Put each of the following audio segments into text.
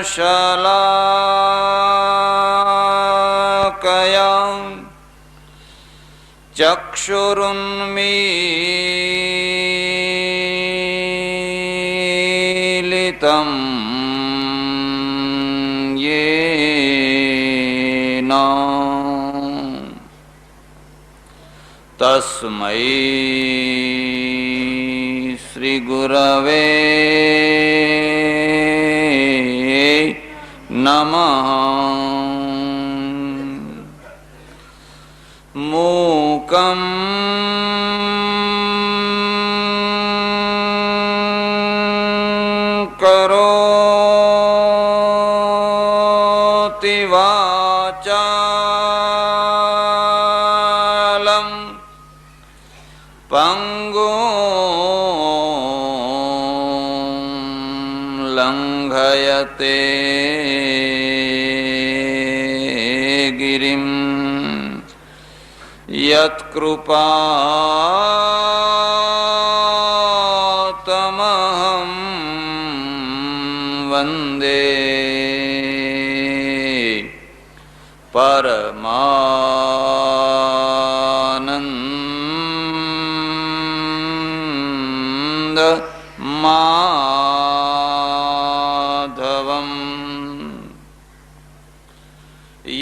शलाकया चक्षुरुन्मीलितं येन तस्मै श्रीगुरवे नमः। मूकं करोति वाचालं पंगुं लंघयते गिरिं यत्कृपातमहं वन्दे परमानंद माधवम्।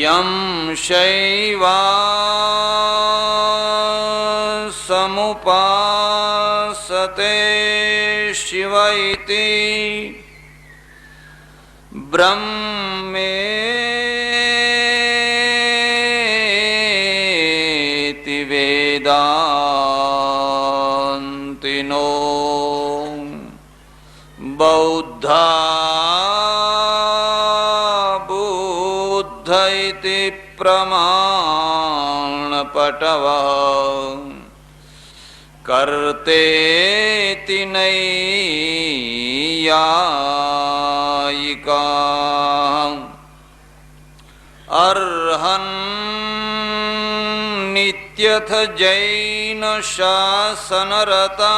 यं शैवासमुपासते शिव इति ब्रह्मेति वेदान्तिनो बौद्धा बुद्ध इति प्रमाणपटवः कर्तेति नैयायिका अर्हन्नित्यथ जैन शासनरता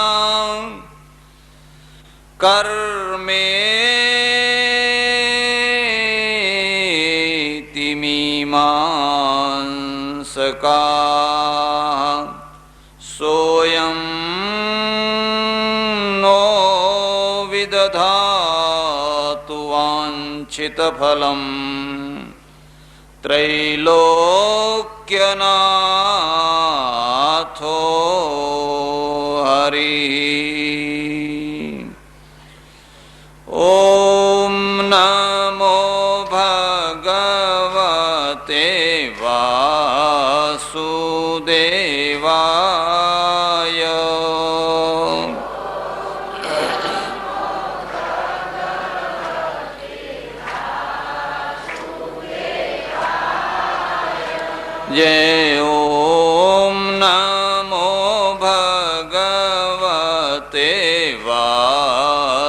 कर्मेति मीमांसका सोऽयं नो विदधातु वाञ्छितफलम् त्रैलोक्यनाथो हरिः। ॐ नमो भगवते वासुदेवाय। जय ओम नमो भगवते वासुदेवाय।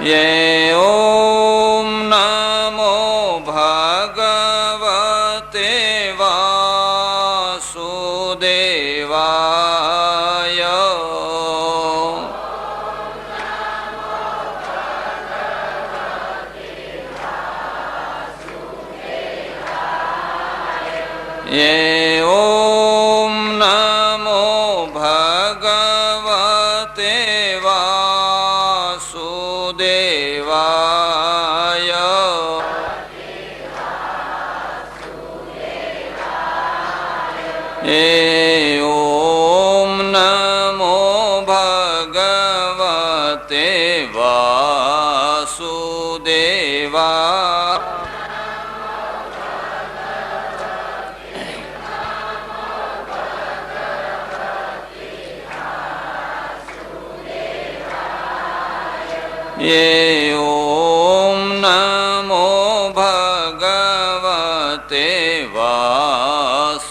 जय ओम नमो भगवते वासुदेवाय। ये ओम नमो भगवते वासुदेवाय। ये ओम नमो भगवते वासुदेवाय। ये ओम नमो भगवते वासुदेवाय।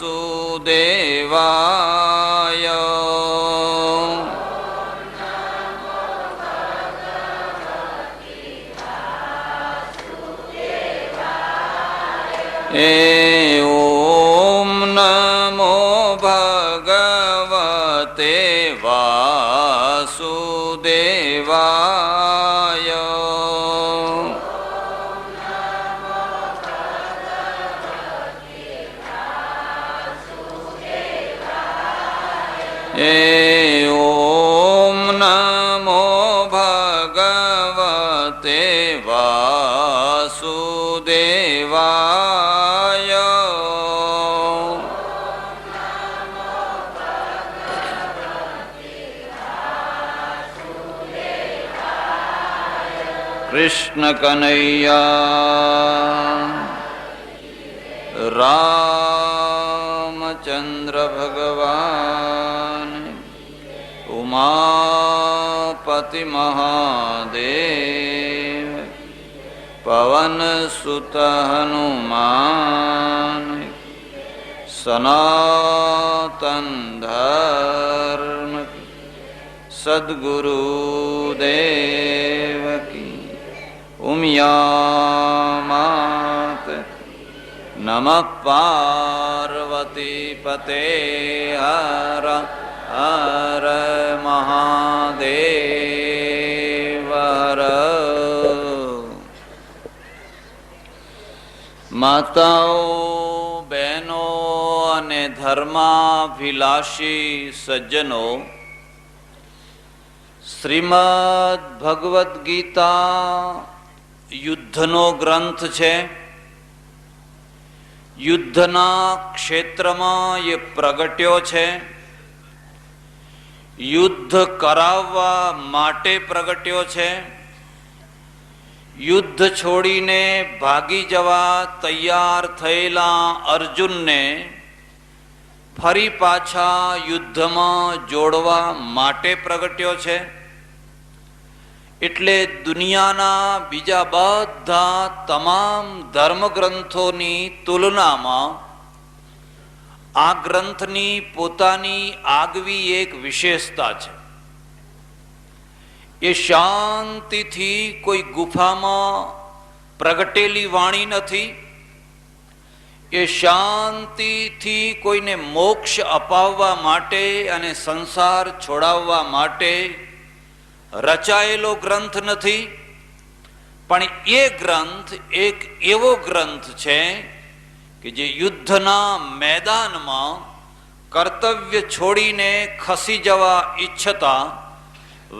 ભગવતે વાસુદેવાય. ઓમ નમો ભગવતે વાસુદેવાય. કૃષ્ણ કનૈયા રામચંદ્ર ભગવાન ઉમાપતિ મહાદેવ પવન સુત હનુમાન સનાતન ધર્મ સદ્ગુરુદેવ કી ઉમિયામાત નમઃ પાર્વતી પતે હર હર મહાદેવ હર. માતાઓ, બહેનો અને ધર્માભિલાષી સજ્જનો, શ્રીમદ ભગવદ્ ગીતા યુદ્ધનો ગ્રંથ છે. યુદ્ધના ક્ષેત્રમાં એ પ્રગટ્યો છે. યુદ્ધ કરાવવા માટે પ્રગટ્યો છે. યુદ્ધ છોડીને ભાગી જવા તૈયાર થયેલા અર્જુનને ફરી પાછા યુદ્ધમાં જોડવા માટે પ્રગટ્યો છે. એટલે દુનિયાના બીજા બધા તમામ ધર્મગ્રંથોની તુલનામાં આ ગ્રંથની પોતાની આગવી એક વિશેષતા છે. એ શાંતિથી કોઈ ગુફામાં પ્રગટેલી વાણી નથી. એ શાંતિથી કોઈને મોક્ષ અપાવવા માટે અને સંસાર છોડાવવા માટે રચાયેલો ગ્રંથ નથી. પણ એ ગ્રંથ એક એવો ગ્રંથ છે કે જે યુદ્ધના મેદાનમાં કર્તવ્ય છોડીને ખસી જવા ઈચ્છતા,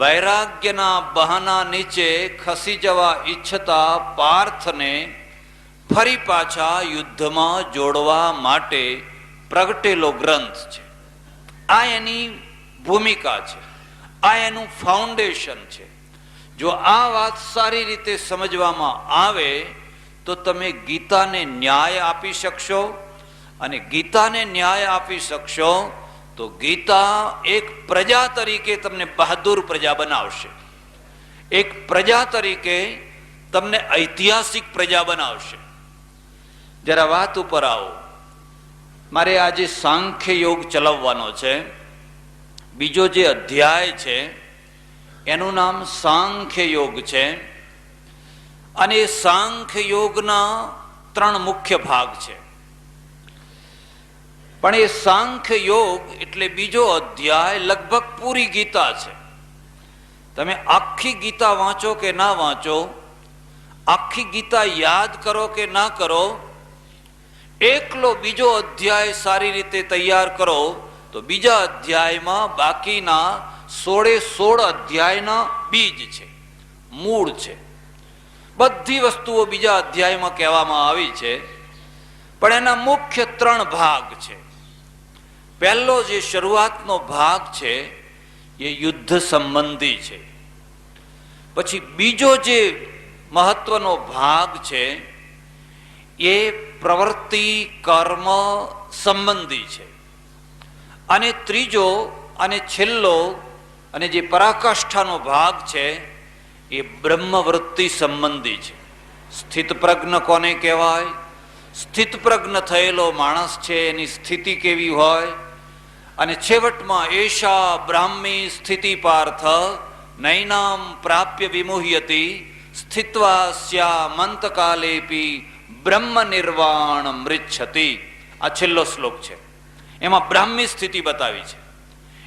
વૈરાગ્યના બહાના નીચે ખસી જવા ઈચ્છતા પાર્થને ફરી પાછા યુદ્ધમાં જોડવા માટે પ્રગટેલો ગ્રંથ છે. આ એની ભૂમિકા છે, આ એનું ફાઉન્ડેશન છે. જો આ વાત સારી રીતે સમજવામાં આવે તો તમે ગીતાને ન્યાય આપી શકશો, અને ગીતાને ન્યાય આપી શકશો તો ગીતા એક પ્રજા તરીકે તમને બહાદુર પ્રજા બનાવશે. એક પ્રજા તરીકે તમને ઐતિહાસિક પ્રજા બનાવશે. જરા વાત ઉપર આવો. મારે આજે સાંખ્ય યોગ ચલાવવાનો છે. બીજો જે અધ્યાય છે એનું નામ સાંખ્ય યોગ છે. અને એ સાંખ્ય યોગના 3 મુખ્ય ભાગ છે. પણ એ સાંખ્ય યોગ એટલે બીજો અધ્યાય લગભગ પૂરી ગીતા છે. તમે આખી ગીતા વાંચો કે ના વાંચો, આખી ગીતા યાદ કરો કે ના કરો, એકલો બીજો અધ્યાય સારી રીતે તૈયાર કરો તો બીજા અધ્યાયમાં બાકીના 16 અધ્યાયના બીજ છે, મૂળ છે. બધી વસ્તુઓ બીજા અધ્યાયમાં કહેવામાં આવી છે. પણ એના મુખ્ય 3 ભાગ છે. પહેલો જે શરૂઆતનો ભાગ છે એ યુદ્ધ સંબંધી છે. પછી બીજો જે મહત્વનો ભાગ છે એ પ્રવૃત્તિ કર્મ સંબંધી છે. અને ત્રીજો અને છેલ્લો અને જે પરાકાષ્ઠાનો ભાગ છે એ બ્રહ્મવૃત્તિ સંબંધી છે. સ્થિત પ્રજ્ઞ કોને કહેવાય? સ્થિત પ્રજ્ઞ થયેલો માણસ છે એની સ્થિતિ કેવી હોય? અને છેવટમાં એશા બ્રાહ્મી સ્થિતિ પાર્થ નૈનામ પ્રાપ્ય વિમુહ્યતિ સ્થિત્વા સ્યા મંતકાલેપી બ્રહ્મ નિર્વાણ મૃચ્છતિ. આ છેલ્લો શ્લોક છે. એમાં બ્રાહ્મી સ્થિતિ બતાવી છે.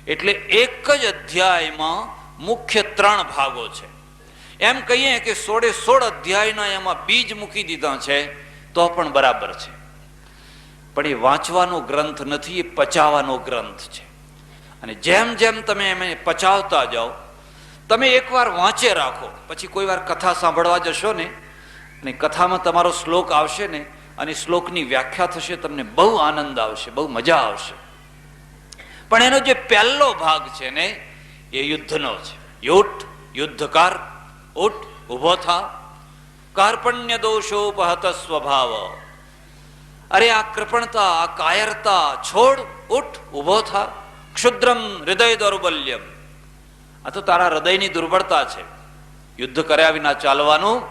એટલે એક જ અધ્યાયમાં મુખ્ય 3 ભાગો છે. એમ કહીએ કે 16 અધ્યાયના એમાં બીજ મૂકી દીધા છે તો પણ બરાબર છે. પણ એ વાંચવાનો ગ્રંથ નથી, એ પચાવવાનો ગ્રંથ છે. અને જેમ જેમ તમે એમને પચાવતા જાઓ, તમે એકવાર વાંચે રાખો, પછી કોઈ વાર કથા સાંભળવા જશો ને અને કથામાં તમારો શ્લોક આવશે ને અને શ્લોકની વ્યાખ્યા થશે, તમને બહુ આનંદ આવશે, બહુ મજા આવશે. પણ એનો જે પહેલો ભાગ છે ને એ યુદ્ધનો છે. યુદ્ધકાર ઉઠ, ઉભો થા, કાર્પણ્ય દોષોપહત સ્વભાવ. અરે આ કૃપણતા, આ કાયરતા છોડ, ઉઠ, ઉભો થા. ક્ષુદ્રમ હૃદય દૌર્બલ્યમ. આ તો તારા હૃદયની દુર્બળતા છે. યુદ્ધ કર્યા વિના ચાલવાનું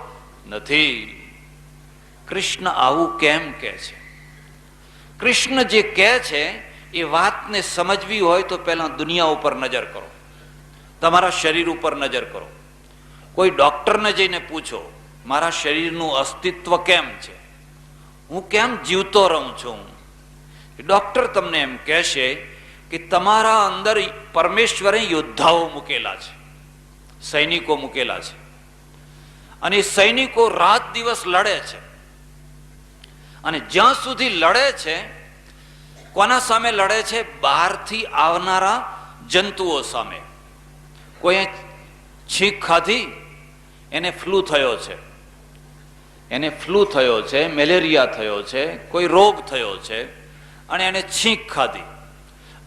નથી. કૃષ્ણ આવું કેમ કહે છે? કૃષ્ણ જે કહે છે એ વાતને સમજવી હોય તો પહેલા દુનિયા ઉપર નજર કરો, તમારા શરીર ઉપર નજર કરો. કોઈ ડોક્ટરને જઈને પૂછો, મારા શરીરનું અસ્તિત્વ કેમ છે, હું કેમ જીવતો રહું છું? ડોક્ટર તમને એમ કહેશે કે તમારા અંદર પરમેશ્વરે યોદ્ધાઓ મૂકેલા છે, સૈનિકો મૂકેલા છે, અને સૈનિકો રાત દિવસ લડે છે. અને જ્યાં સુધી લડે છે, કોના સામે લડે છે? બહારથી આવનારા જંતુઓ સામે. કોઈ છીંક ખાધી, એને ફ્લૂ થયો છે, એને ફ્લૂ થયો છે, મેલેરિયા થયો છે, કોઈ રોગ થયો છે, અને એને છીંક ખાધી.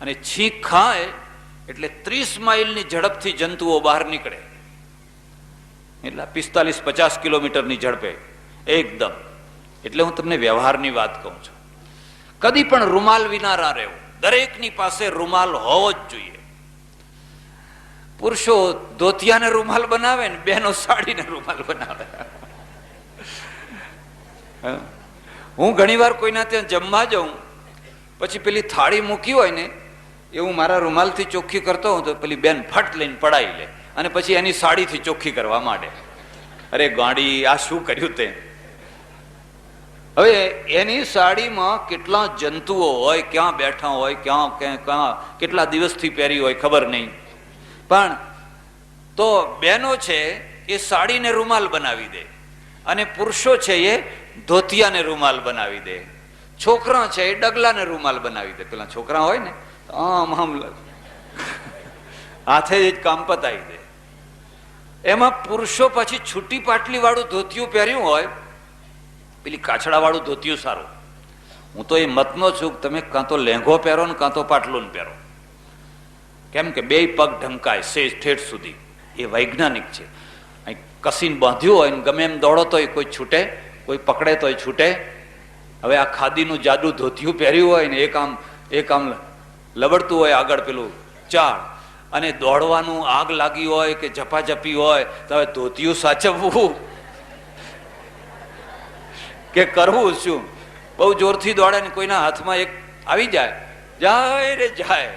અને છીંક ખાય એટલે 30 માઇલની ઝડપથી જંતુઓ બહાર નીકળે, એટલે 45-50 કિલોમીટરની ઝડપે એકદમ. એટલે હું તમને વ્યવહારની વાત કહું છું. કદી પણ રૂમાલ વિના ના રહેવું. દરેકની પાસે રૂમાલ હોવો જ જોઈએ. પુરુષો ધોતિયાને રૂમાલ બનાવે ને બહેનો સાડીને રૂમાલ બનાવે. હું ઘણીવાર કોઈના ત્યાં જમવા જાઉં, પછી પેલી થાળી મૂકી હોય ને એ હું મારા રૂમાલથી ચોખ્ખી કરતો હોઉં તો પેલી બેન ફટ લઈને પડાવી લે અને પછી એની સાડીથી ચોખ્ખી કરવા માંડે. અરે ગાંડી, આ શું કર્યું તે? હવે એની સાડીમાં કેટલા જંતુઓ હોય, ક્યાં બેઠા હોય, ક્યાં કેટલા દિવસથી પહેરી હોય ખબર નહીં. પણ તો બહેનો છે એ સાડીને રૂમાલ બનાવી દે, અને પુરુષો છે એ ધોતિયાને રૂમાલ બનાવી દે. છોકરા છે એ ડગલાને રૂમાલ બનાવી દે. પેલા છોકરા હોય ને આમ હાથે જ કામ પતાવી દે. એમાં પુરુષો પછી છૂટી પાટલી વાળું ધોતિયું પહેર્યું હોય, પેલી કાછડા વાળું ધોતિયું સારું. હું તો એ મતનો છું કે તમે કાં તો લેંઘો પહેરો ને કાં તો પાટલું પહેરો. કેમ કે 2 પગ ઢંકાય સેજ ઠેઠ સુધી. એ વૈજ્ઞાનિક છે. કસીને બાંધ્યું હોય ને ગમે એમ દોડો તો કોઈ છૂટે, કોઈ પકડે તો છૂટે. હવે આ ખાદીનું જાદુ ધોતિયું પહેર્યું હોય ને એક આમ લબડતું હોય આગળ પેલું ચાળ, અને દોડવાનું આગ લાગી હોય કે ઝપાઝપી હોય તો હવે ધોતિયું સાચવવું કે કરવું શું? બહુ જોરથી દોડે ને કોઈના હાથમાં એક આવી જાય, જાય રે જાય.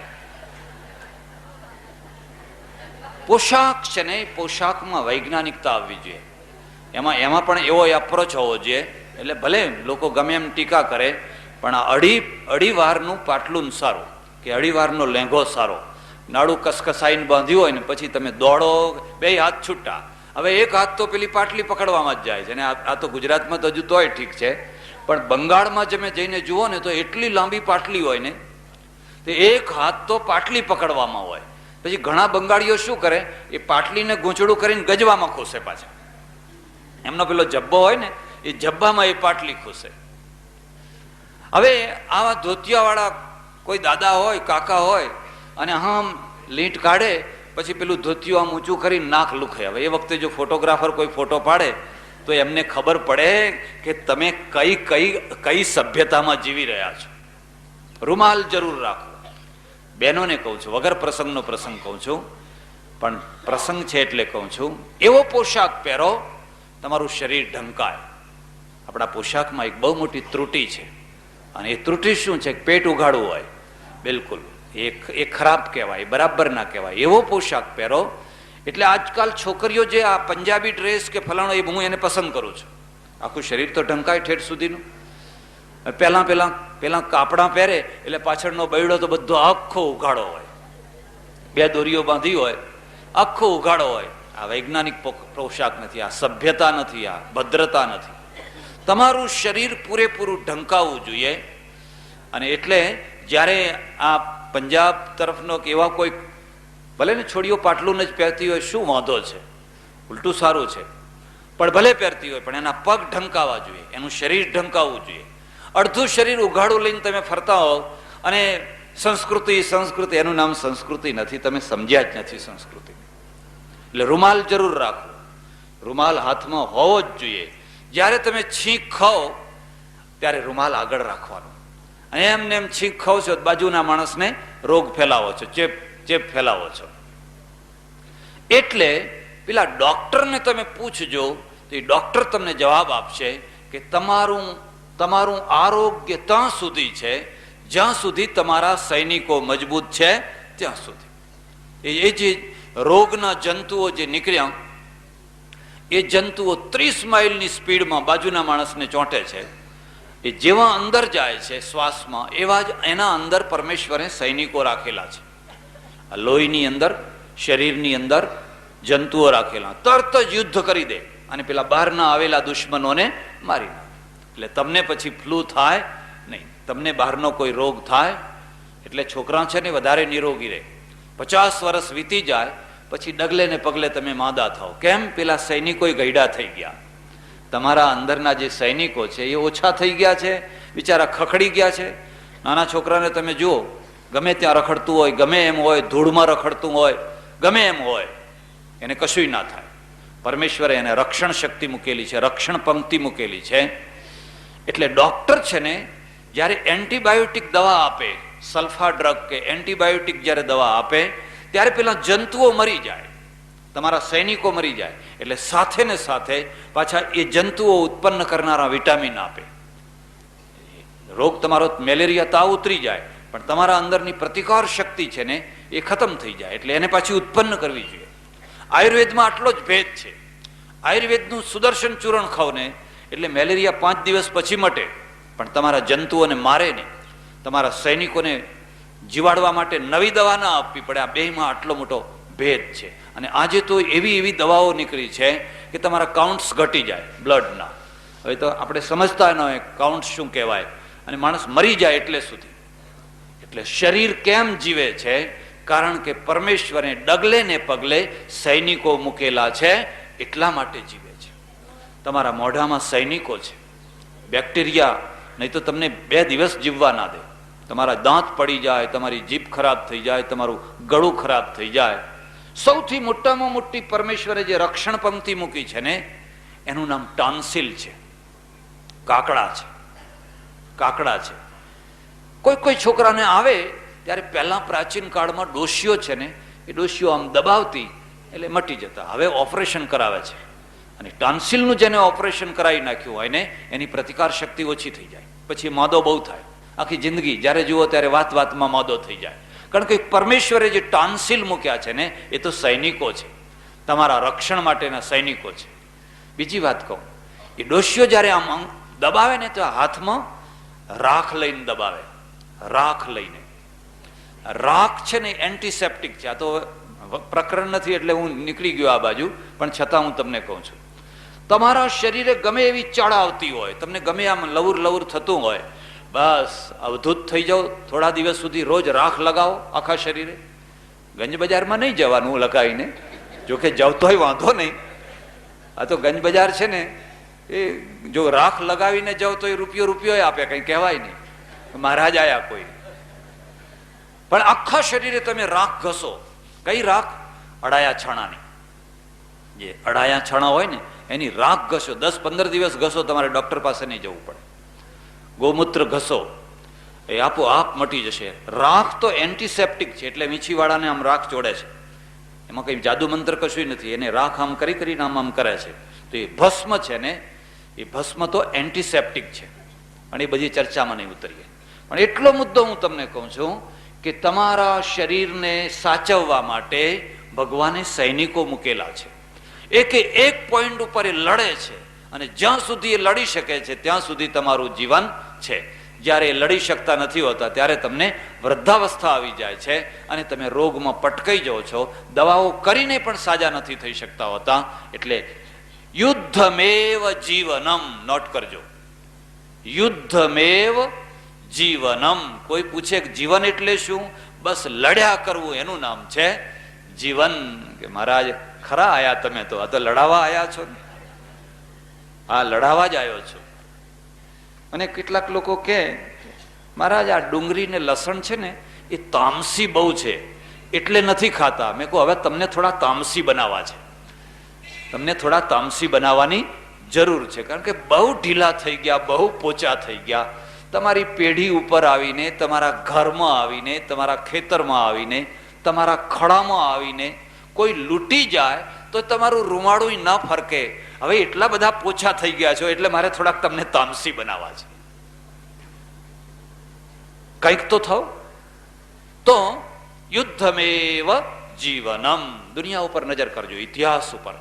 પોશાક છે ને, પોશાકમાં વૈજ્ઞાનિકતા આવવી જોઈએ. એમાં પણ એવો એપ્રોચ હોવો જોઈએ. એટલે ભલે લોકો ગમે એમ ટીકા કરે, પણ આ અઢી વારનું પાટલું સારું કે અઢી વારનો લેંઘો સારો. નાડું કસકસાઈને બાંધ્યું હોય ને પછી તમે દોડો, 2 હાથ છૂટા. હવે એક હાથ તો પેલી પાટલી પકડવામાં જ જાય છે. અને આ તો ગુજરાતમાં તો હજુ તોય ઠીક છે, પણ બંગાળમાં તમે જઈને જુઓ ને તો એટલી લાંબી પાટલી હોય ને તો એક હાથ તો પાટલી પકડવામાં હોય. પછી ઘણા બંગાળીઓ શું કરે, એ પાટલીને ગૂંચડું કરીને ગજવામાં ખોસે પાછા. એમનો પેલો જબ્બો હોય ને એ જબ્બામાં એ પાટલી ખોસે. હવે આવા ધોતિયાવાળા કોઈ દાદા હોય, કાકા હોય, અને આમ લીંટ કાઢે, પછી પેલું ધોતિયું આમ ઊંચું કરીને નાક લુખે. હવે એ વખતે જો ફોટોગ્રાફર કોઈ ફોટો પાડે તો એમને ખબર પડે કે તમે કઈ સભ્યતામાં જીવી રહ્યા છો. રૂમાલ જરૂર રાખો. બહેનોને કહું છું, વગર પ્રસંગનો પ્રસંગ કહું છું, પણ પ્રસંગ છે એટલે કહું છું. એવો પોશાક પહેરો તમારું શરીર ઢંકાય. આપણા પોશાકમાં એક બહુ મોટી ત્રુટિ છે, અને એ ત્રુટિ શું છે? પેટ ઉઘાડવું હોય. બિલકુલ એ ખરાબ કહેવાય, બરાબર ના કહેવાય. એવો પોશાક પહેરો. એટલે આજકાલ છોકરીઓ જે આ પંજાબી ડ્રેસ કે ફલાણો, એ હું એને પસંદ કરું છું. આખું શરીર તો ઢંકાય ઠેઠ સુધીનું. પેલા કાપડા પહેરે એટલે પાછળનો બૈડો તો બધો આખો ઉઘાડો હોય, 2 દોરીઓ બાંધી હોય, આખો ઉઘાડો હોય. આ વૈજ્ઞાનિક પોશાક નથી, આ સભ્યતા નથી, આ ભદ્રતા નથી. તમારું શરીર પૂરેપૂરું ઢંકાવવું જોઈએ. અને એટલે જ્યારે આ પંજાબ તરફનો કે એવા કોઈ, ભલે ને છોડીઓ પાટલું જ પહેરતી હોય, શું વાંધો છે, ઉલટું સારું છે, પણ ભલે પહેરતી હોય પણ એના પગ ઢંકાવા જોઈએ, એનું શરીર ઢંકાવવું જોઈએ. અડધું શરીર ઉઘાડું લઈને તમે ફરતા હોવ અને સંસ્કૃતિ, એનું નામ સંસ્કૃતિ નથી, તમે સમજ્યા જ નથી સંસ્કૃતિ. એટલે રૂમાલ જરૂર રાખો, રૂમાલ હાથમાં હોવો જ જોઈએ. જ્યારે તમે છીંક ખાઓ ત્યારે રૂમાલ આગળ રાખવાનો. અને એમને એમ છીંક ખાઓ છો બાજુના માણસને રોગ ફેલાવો છો, ચેપ ફેલાવો છો. એટલે પેલા ડોક્ટરને તમે પૂછજો તો એ ડોક્ટર તમને જવાબ આપશે કે તમારું આરોગ્ય ત્યાં સુધી છે જ્યાં સુધી તમારા સૈનિકો મજબૂત છે ત્યાં સુધી. એ જે રોગના જંતુઓ જે નીકળ્યા, એ જંતુઓ 30 માઇલની સ્પીડમાં બાજુના માણસને ચોંટે છે. એ જેવા અંદર જાય છે શ્વાસમાં, એવા જ એના અંદર પરમેશ્વરે સૈનિકો રાખેલા છે. આ લોહીની અંદર, શરીરની અંદર જંતુઓ રાખેલા, તરત જ યુદ્ધ કરી દે અને પેલા બહારના આવેલા દુશ્મનોને મારી નાખે. એટલે તમને પછી ફ્લૂ થાય નહીં, તમને બહારનો કોઈ રોગ થાય એટલે છોકરા છે ને વધારે નિરોગી રહે. 50 વર્ષ વીતી જાય પછી ડગલે ને પગલે તમે માંદા થાવ. કેમ? પેલા સૈનિકો ગયડા થઈ ગયા. તમારા અંદરના જે સૈનિકો છે એ ઓછા થઈ ગયા છે, બિચારા ખખડી ગયા છે. નાના છોકરાને તમે જુઓ, ગમે ત્યાં રખડતું હોય, ગમે એમ હોય, ધૂળમાં રખડતું હોય, ગમે એમ હોય, એને કશુંય ના થાય. પરમેશ્વરે એને રક્ષણ શક્તિ મૂકેલી છે, રક્ષણ પંક્તિ મૂકેલી છે. એટલે ડોક્ટર છે ને જ્યારે એન્ટીબાયોટિક દવા આપે, સલ્ફા ડ્રગ કે એન્ટીબાયોટિક જ્યારે દવા આપે ત્યારે પેલા જંતુઓ મરી જાય, તમારા સૈનિકો મરી જાય. એટલે સાથે ને સાથે પાછા એ જંતુઓ ઉત્પન્ન કરનારા વિટામિન આપે. રોગ તમારો મેલેરિયા તાવ ઉતરી જાય પણ તમારા અંદરની પ્રતિકાર શક્તિ છે ને એ ખતમ થઈ જાય, એટલે એને પાછી ઉત્પન્ન કરવી જોઈએ. આયુર્વેદમાં આટલો જ ભેદ છે. આયુર્વેદનું સુદર્શન ચૂર્ણ ખાવ ને એટલે મેલેરિયા 5 દિવસ પછી મટે, પણ તમારા જંતુઓને મારે નહીં. તમારા સૈનિકોને જીવાડવા માટે નવી દવા ના આપવી પડે. આ બેમાં આટલો મોટો ભેદ છે. અને આજે તો એવી દવાઓ નીકળી છે કે તમારા કાઉન્ટ્સ ઘટી જાય બ્લડના. હવે તો આપણે સમજતા ન હોય કાઉન્ટ શું કહેવાય, અને માણસ મરી જાય એટલે સુધી. એટલે શરીર કેમ જીવે છે? કારણ કે પરમેશ્વરે ડગલે ને પગલે સૈનિકો મૂકેલા છે, એટલા માટે જીવે છે. તમારા મોઢામાં સૈનિકો છે, બેક્ટેરિયા નહીં તો તમને 2 દિવસ જીવવા ના દે. તમારા દાંત પડી જાય, તમારી જીભ ખરાબ થઈ જાય, તમારું ગળું ખરાબ થઈ જાય. સૌથી મોટામાં મોટી પરમેશ્વરે જે રક્ષણ પંક્તિ મૂકી છે ને એનું નામ ટોન્સિલ છે, કાકડા છે. કોઈ છોકરાને આવે ત્યારે પહેલા પ્રાચીન કાળમાં ડોશીઓ છે ને એ ડોશીઓ આમ દબાવતી એટલે મટી જતા. હવે ઓપરેશન કરાવે છે અને ટોન્સિલનું જેને ઓપરેશન કરાવી નાખ્યું હોય ને એની પ્રતિકાર શક્તિ ઓછી થઈ જાય, પછી માદો બહુ થાય. આખી જિંદગી જ્યારે જુઓ ત્યારે વાતમાં માદો થઈ જાય. કારણ કે પરમેશ્વરે જે ટોન્સિલ મૂક્યા છે ને એ તો સૈનિકો છે, તમારા રક્ષણ માટેના સૈનિકો છે. બીજી વાત કહું, એ ડોશીઓ જ્યારે આમ દબાવે ને તો હાથમાં રાખ લઈને દબાવે. રાખ છે ને એન્ટીસેપ્ટિક છે. આ તો પ્રકરણ નથી એટલે હું નીકળી ગયો આ બાજુ, પણ છતાં હું તમને કહું છું, તમારા શરીરે ગમે એવી ચડ આવતી હોય, તમને ગમે આમ લવર થતું હોય, બસ અવધૂત થઈ જાઓ. થોડા દિવસ સુધી રોજ રાખ લગાવો આખા શરીરે. ગંજ બજારમાં નહીં જવાનું લગાવીને, જોકે જાવ તોય વાંધો નહીં. આ તો ગંજ બજાર છે ને એ જો રાખ લગાવીને જાઓ તો એ રૂપિયો આપે, કંઈ કહેવાય નહીં, મહારાજ આયા કોઈ. પણ આખા શરીરે તમે રાખ ઘસો. કઈ રાખ? અડાયા છાણાની. જે અડાયા છાણા હોય ને એની રાખ ઘસો. 10-15 દિવસ ઘસો, તમારે ડોક્ટર પાસે નહીં જવું પડે. ગૌમૂત્ર ઘસો, એ આપોઆપ મટી જશે. રાખ તો એન્ટીસેપ્ટિક છે, એટલે મીછીવાળાને આમ રાખ ચોડે છે. એમાં કંઈ જાદુ મંત્ર કશું નથી. એને રાખ આમ કરીને આમ કરે છે. તો એ ભસ્મ છે ને, એ ભસ્મ તો એન્ટીસેપ્ટિક છે. અને એ બધી ચર્ચામાં નહીં ઉતરીએ. પણ એટલો મુદ્દો હું તમને કહું છું કે તમારા શરીરને સાચવવા માટે ભગવાને સૈનિકો મૂકેલા છે. એક પોઈન્ટ ઉપર એ લડે છે, અને જ્યાં સુધી એ લડી શકે છે ત્યાં સુધી તમારું જીવન છે. જ્યારે એ લડી શકતા નથી હોતા ત્યારે તમને વૃદ્ધાવસ્થા આવી જાય છે અને તમે રોગમાં પટકાઈ જાઓ છો. દવાઓ કરીને પણ સાજા નથી થઈ શકતા હોતા. એટલે યુદ્ધમેવ જીવનમ, નોટ કરજો, યુદ્ધમેવ જીવનમ. કોઈ પૂછે કે જીવન એટલે શું? બસ લડ્યા કરવું એનું નામ છે જીવન. કે મહારાજ ખરા આયા તમે તો, આ તો લડાવા આયા છો ને, આ લડાવા જ આવ્યો છો. અને કેટલાક લોકો કે મહારાજ આ ડુંગળી ને લસણ છે ને એ તામસી બહુ છે એટલે નથી ખાતા. મેં કહું હવે તમને થોડા તામસી બનાવવા છે, તમને થોડા તામસી બનાવવાની જરૂર છે. કારણ કે બહુ ઢીલા થઈ ગયા, બહુ પોચા થઈ ગયા. તમારી પેઢી ઉપર આવીને, તમારા ઘરમાં આવીને, તમારા ખેતરમાં આવીને, તમારા ખડામાં આવીને કોઈ લૂંટી જાય તો તમારું રૂમાળું ન ફરકે. હવે એટલા બધા પોછા થઈ ગયા છો એટલે મારે થોડાક તમને તામસી બનાવવા છે. કંઈક તો થાવ. તો યુદ્ધમેવ જીવનમ. દુનિયા ઉપર નજર કરજો, ઇતિહાસ ઉપર.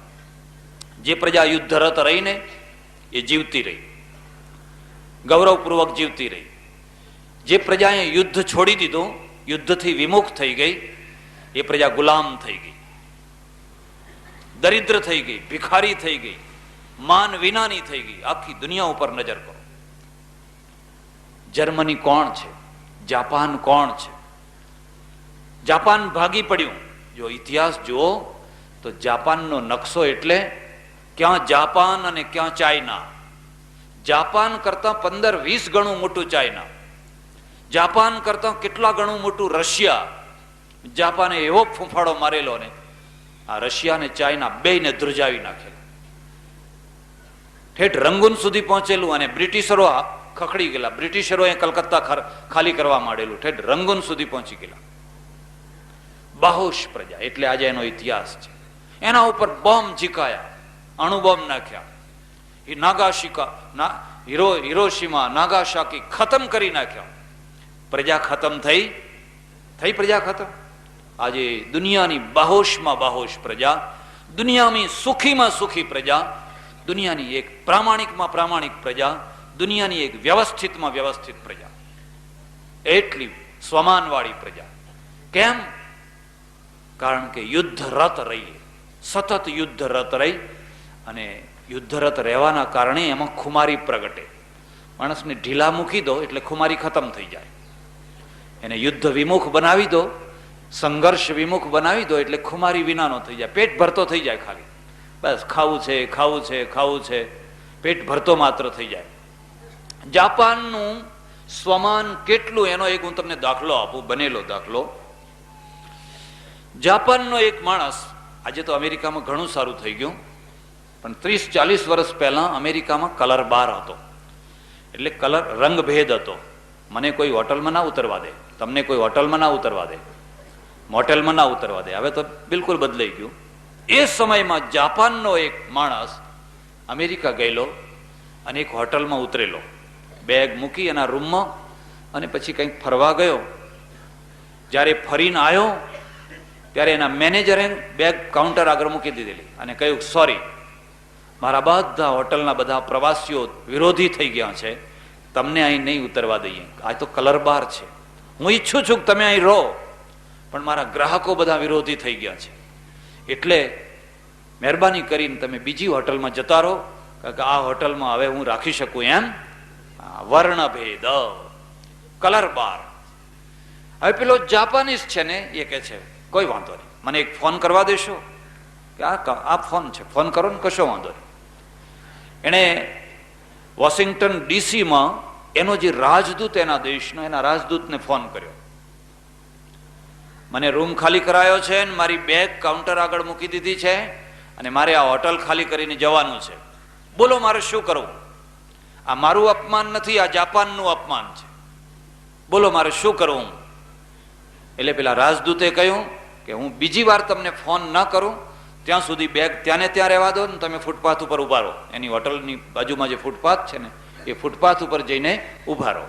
જે પ્રજા યુદ્ધરત રહીને એ જીવતી રહી, ગૌરવપૂર્વક જીવતી રહી. જે પ્રજાએ યુદ્ધ છોડી દીધું, યુદ્ધથી વિમુખ થઈ ગઈ, એ પ્રજા ગુલામ થઈ ગઈ, દરિદ્ર થઈ ગઈ, ભિખારી થઈ ગઈ, માન વિનાની થઈ ગઈ. આખી દુનિયા ઉપર નજર કરો. જર્મની કોણ છે? જાપાન કોણ છે? જાપાન ભાગી પડ્યું. જો ઇતિહાસ જુઓ તો જાપાનનો નકશો એટલે ક્યાં જાપાન અને ક્યાં ચાઇના. જાપાન કરતા 15-20 ગણું મોટું ચાઇના, જાપાન કરતા કેટલા ગણું મોટું રશિયા. જાપાને એવો ફૂંફાડો મારેલો ને આ રશિયા ને ચાઇના બેયને ધ્રુજાવી નાખેલા, ઠેઠ રંગૂન સુધી પહોંચેલું. અને બ્રિટિશરો ખખડી ગયેલા. બ્રિટિશરોએ કલકત્તા ખાલી કરવા માંડેલું, ઠેઠ રંગૂન સુધી પહોંચી ગયેલા. બાહોશ પ્રજા એટલે આજે એનો ઇતિહાસ છે. એના ઉપર બોમ્બ ઝીકાયા, અણુબોમ્બ નાખ્યા. હિરોશીમા, નાગાસાકી ખતમ કરી નાખ્યા. પ્રજા ખતમ થઈ પ્રજા ખતમ. આજે દુનિયાની બાહોશમાં બાહોશ પ્રજા, દુનિયાની સુખીમાં સુખી પ્રજા, દુનિયાની એક પ્રામાણિકમાં પ્રામાણિક પ્રજા, દુનિયાની એક વ્યવસ્થિતમાં વ્યવસ્થિત પ્રજા, એટલી સ્વમાનવાળી પ્રજા. કેમ? કારણ કે યુદ્ધરત રહી, સતત યુદ્ધરત રહી. અને યુદ્ધરત રહેવાના કારણે એમાં ખુમારી પ્રગટે. માણસને ઢીલા મૂકી દો એટલે ખુમારી ખતમ થઈ જાય. એને યુદ્ધ વિમુખ બનાવી દો, સંઘર્ષ વિમુખ બનાવી દો એટલે ખુમારી વિનાનો થઈ જાય. પેટ ભરતો થઈ જાય. ખાલી બસ ખાવું છે, ખાવું છે, ખાવું છે, પેટ ભરતો માત્ર થઈ જાય. જાપાનનું સ્વમાન કેટલું એનો એક હું તમને દાખલો આપું, બનેલો દાખલો. જાપાનનો એક માણસ, આજે તો અમેરિકામાં ઘણું સારું થઈ ગયું, પણ 30-40 વર્ષ પહેલા અમેરિકામાં કલર બાર હતો. એટલે કલર રંગભેદ હતો. મને કોઈ હોટલમાં ના ઉતરવા દે, તમને કોઈ હોટલમાં ના ઉતરવા દે, મોટેલમાં ના ઉતરવા દે. હવે તો બિલકુલ બદલાઈ ગયું. એ સમયમાં જાપાનનો એક માણસ અમેરિકા ગયેલો અને એક હોટલમાં ઉતરેલો, બેગ મૂકી એના રૂમમાં, અને પછી કંઈક ફરવા ગયો. જ્યારે ફરીને આવ્યો ત્યારે એના મેનેજરે બેગ કાઉન્ટર આગળ મૂકી દીધેલી અને કહ્યું, સોરી, મારા બધા હોટલના બધા પ્રવાસીઓ વિરોધી થઈ ગયા છે, તમને અહીં નહીં ઉતરવા દઈએ. આ તો કલર બાર છે. હું ઈચ્છું છું કે તમે અહીં રહો, પણ મારા ગ્રાહકો બધા વિરોધી થઈ ગયા છે, એટલે મહેરબાની કરીને તમે બીજી હોટલમાં જતા રહો, કારણ કે આ હોટલમાં હવે હું રાખી શકું એમ. વર્ણભેદ, કલર બાર. હવે પેલો જાપાનીઝ છે ને એ કહે છે, કોઈ વાંધો નહીં, મને એક ફોન કરવા દેશો? કે આ ફોન છે, ફોન કરો ને, કશો વાંધો નહીં. એણે વોશિંગ્ટન ડીસીમાં એનો જે રાજદૂત એના દેશનો, એના રાજદૂતને ફોન કર્યો. મને રૂમ ખાલી કરાયો છે અને મારી બેગ કાઉન્ટર આગળ મૂકી દીધી છે અને મારે આ હોટલ ખાલી કરીને જવાનું છે. બોલો મારે શું કરવું? આ મારું અપમાન નથી, આ જાપાનનું અપમાન છે. બોલો મારે શું કરવું? એટલે પેલા રાજદૂતે કહ્યું કે હું બીજી વાર તમને ફોન ન કરું ત્યાં સુધી બેગ ત્યાં ને ત્યાં રહેવા દો ને તમે ફૂટપાથ ઉપર ઉભા રહો. એની હોટલની બાજુમાં જે ફૂટપાથ છે ને એ ફૂટપાથ ઉપર જઈને ઉભા રહો.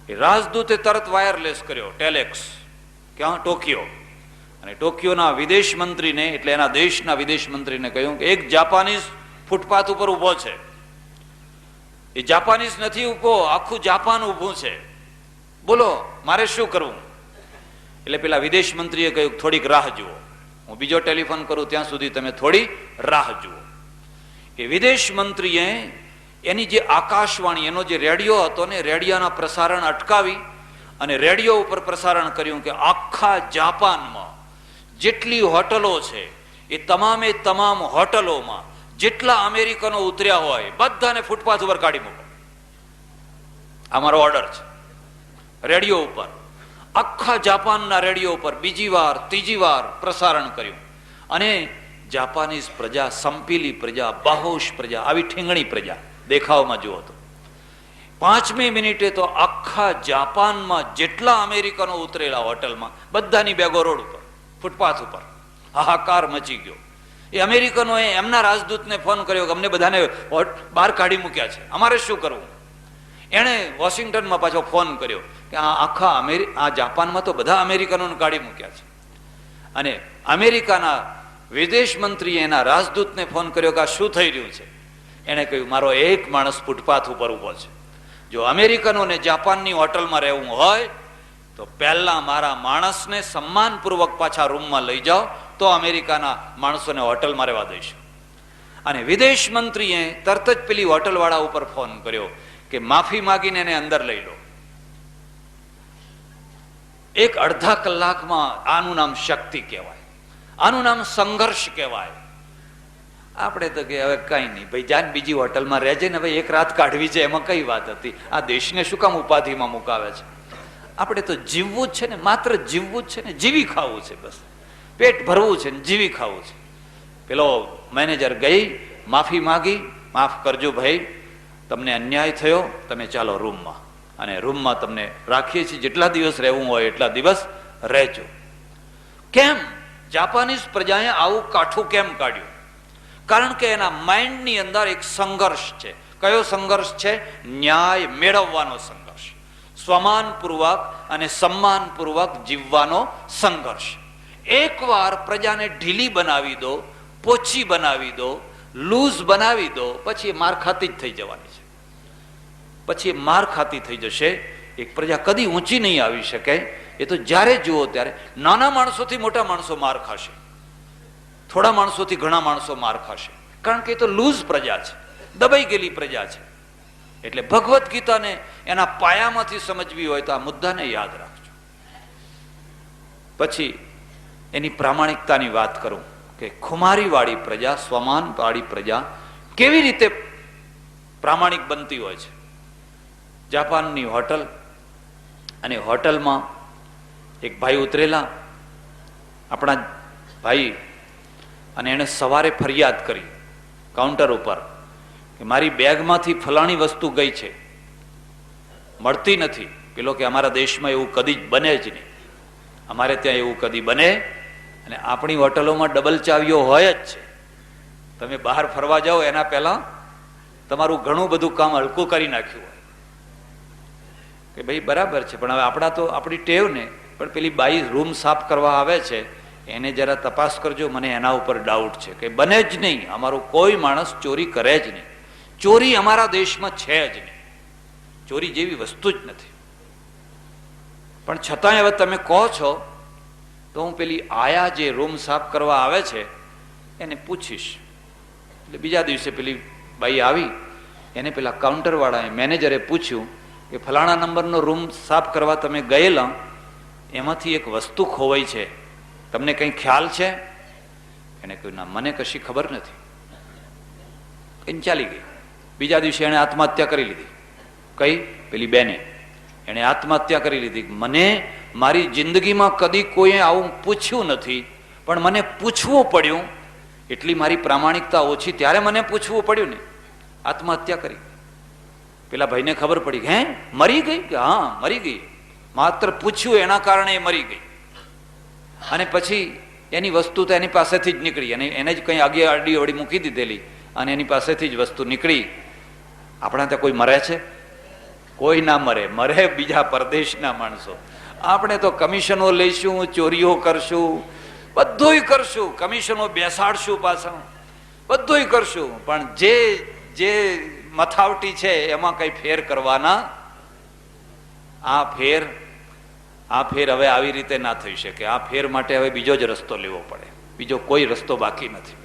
એ રાજદૂતે તરત વાયરલેસ કર્યો, ટેલેક્સ, ક્યાં? ટોક્યો. અને ટોક્યોના વિદેશ મંત્રીને, એટલે એના દેશના વિદેશ મંત્રીને કહ્યું કે એક જાપાનીઝ ફૂટપાથ ઉપર ઉભો છે, એ જાપાનીઝ નથી ઊભો, આખું જાપાન ઊભું છે. બોલો મારે શું કરવું? એટલે પેલા વિદેશ મંત્રીએ કહ્યું થોડીક રાહ જુઓ, હું બીજો ટેલિફોન કરું ત્યાં સુધી તમે થોડી રાહ જુઓ. એ વિદેશ મંત્રીએ એની જે આકાશવાણી, એનો જે રેડિયો હતો ને, રેડિયોના પ્રસારણ અટકાવી અને રેડિયો ઉપર પ્રસારણ કર્યું કે આખા જાપાનમાં જેટલી હોટલો છે એ તમામે તમામ હોટલોમાં જેટલા અમેરિકનો ઉતર્યા હોય બધાને ફૂટપાથ ઉપર કાઢી મૂકો. આ મારો ઓર્ડર છે. રેડિયો ઉપર, આખા જાપાનના રેડિયો ઉપર બીજી વાર ત્રીજી વાર પ્રસારણ કર્યું. અને જાપાનીઝ પ્રજા, સંપીલી પ્રજા, બાહોશ પ્રજા, આવી ઠીંગણી પ્રજા દેખાવમાં જુઓ તો 5મી મિનિટે તો આખા જાપાનમાં જેટલા અમેરિકનો ઉતરેલા હોટલમાં બધાની બેગો રોડ ઉપર, ફૂટપાથ ઉપર. હાહાકાર મચી ગયો. એ અમેરિકનોએ એમના રાજદૂતને ફોન કર્યો કે અમને બધાને બહાર કાઢી મૂક્યા છે, અમારે શું કરવું? એણે વોશિંગ્ટનમાં પાછો ફોન કર્યો કે આ જાપાનમાં તો બધા અમેરિકનોને કાઢી મૂક્યા છે. અને અમેરિકાના વિદેશ મંત્રીએ એના રાજદૂતને ફોન કર્યો કે આ શું થઈ રહ્યું છે? એણે કહ્યું મારો એક માણસ ફૂટપાથ ઉપર ઊભો છે. જો અમેરિકનોને જાપાનની હોટલમાં રહેવું હોય તો પહેલા મારા માણસને સન્માનપૂર્વક પાછા રૂમમાં લઈ જાઓ, તો અમેરિકાના માણસોને હોટલમાં રહેવા દઈશું. અને વિદેશ મંત્રીએ તરત જ પેલી હોટલવાળા ઉપર ફોન કર્યો કે માફી માગીને એને અંદર લઈ લો. એક અડધા કલાકમાં આનું નામ શક્તિ કહેવાય, આનું નામ સંઘર્ષ કહેવાય. આપણે તો કે હવે કઈ નહીં ભાઈ, જાન બીજી હોટલમાં રહેજે ને ભાઈ, એક રાત કાઢવી છે એમાં કઈ વાત હતી? આ દેશને શું કામ ઉપાધિમાં મુકાવે છે? આપણે તો જીવવું જ છે ને, માત્ર જીવવું જ છે ને, જીવી ખાવું છે, બસ પેટ ભરવું છે ને જીવી ખાવું છે. પેલો મેનેજર ગઈ, માફી માગી, માફ કરજો ભાઈ, તમને અન્યાય થયો, તમે ચાલો રૂમમાં, અને રૂમમાં તમને રાખીએ છીએ, જેટલા દિવસ રહેવું હોય એટલા દિવસ રહેજો. કેમ જાપાનીઝ પ્રજાએ આવું કાઠું કેમ કાઢ્યું? કારણ કે એના માઇન્ડની અંદર એક સંઘર્ષ છે. કયો સંઘર્ષ છે? ન્યાય મેળવવાનો સંઘર્ષ, સ્વમાનપૂર્વક અને સન્માનપૂર્વક જીવવાનો સંઘર્ષ. એકવાર પ્રજાને ઢીલી બનાવી દો, પોચી બનાવી દો, લૂઝ બનાવી દો, પછી એ માર ખાતી જ થઈ જવાની છે. પછી એ માર ખાતી થઈ જશે. એક પ્રજા કદી ઊંચી નહીં આવી શકે. એ તો જ્યારે જુઓ ત્યારે નાના માણસોથી મોટા માણસો માર ખાશે, થોડા માણસોથી ઘણા માણસો માર ખાશે, કારણ કે એ તો લૂઝ પ્રજા છે, દબાઈ ગયેલી પ્રજા છે. એટલે ભગવદ્ ગીતાને એના પાયામાંથી સમજવી હોય તો આ મુદ્દાને યાદ રાખજો. પછી એની પ્રામાણિકતાની વાત કરું કે ખુમારીવાળી પ્રજા, સ્વમાનવાળી પ્રજા કેવી રીતે પ્રામાણિક બનતી હોય છે. જાપાનની હોટલ, અને હોટલમાં એક ભાઈ ઉતરેલા, આપણા ભાઈ, અને એણે સવારે ફરિયાદ કરી કાઉન્ટર ઉપર કે મારી બેગમાંથી ફલાણી વસ્તુ ગઈ છે, મળતી નથી. પેલો કે અમારા દેશમાં એવું કદી જ બને જ નહીં, અમારે ત્યાં એવું કદી બને, અને આપણી હોટલોમાં ડબલ ચાવીઓ હોય જ છે. તમે બહાર ફરવા જાઓ એના પહેલા તમારું ઘણું બધું કામ હલકું કરી નાખ્યું હોય કે ભાઈ બરાબર છે, પણ હવે આપણી ટેવ ને, પણ પેલી બાઈ રૂમ સાફ કરવા આવે છે એને જરા તપાસ કરજો, મને એના ઉપર ડાઉટ છે. કે બને જ નહીં, અમારું કોઈ માણસ ચોરી કરે જ નહીં, ચોરી અમારા દેશમાં છે જ નહીં, ચોરી જેવી વસ્તુ જ નથી. પણ છતાંય હવે તમે કહો છો તો હું પેલી આયા જે રૂમ સાફ કરવા આવે છે એને પૂછીશ. એટલે બીજા દિવસે પેલી બાઈ આવી, એને પેલા કાઉન્ટરવાળાએ, મેનેજરે પૂછ્યું કે ફલાણા નંબરનો રૂમ સાફ કરવા તમે ગયેલા, એમાંથી એક વસ્તુ ખોવાઈ છે, તમને કંઈ ખ્યાલ છે? એને કહ્યું ના, મને કશી ખબર નથી. એને ચાલી ગઈ. બીજા દિવસે એણે આત્મહત્યા કરી લીધી. કઈ? પેલી બેને એણે આત્મહત્યા કરી લીધી. મને મારી જિંદગીમાં કદી કોઈએ આવું પૂછ્યું નથી, પણ મને પૂછવું પડ્યું, એટલી મારી પ્રામાણિકતા ઓછી, ત્યારે મને પૂછવું પડ્યું ને, આત્મહત્યા કરી. પેલા ભાઈને ખબર પડી, હે મરી ગઈ? કે હા મરી ગઈ, માત્ર પૂછ્યું એના કારણે એ મરી ગઈ. અને પછી એની વસ્તુ તો એની પાસેથી જ નીકળી, અને એને જ કંઈ આગે આડી અડી મૂકી દીધેલી, અને એની પાસેથી જ વસ્તુ નીકળી. આપણા ત્યાં કોઈ મરે છે? કોઈ ના મરે, મરે બીજા પરદેશના માણસો. આપણે તો કમિશનો લઈશું, ચોરીઓ કરશું, બધુંય કરશું, કમિશનો બેસાડશું પાછા, બધુંય કરશું, પણ જે મથાવટી છે એમાં કઈ ફેર કરવાના. આ ફેર હવે આવી રીતે ના થઈ શકે. આ ફેર માટે હવે બીજો જ રસ્તો લેવો પડે. બીજો કોઈ રસ્તો બાકી નથી.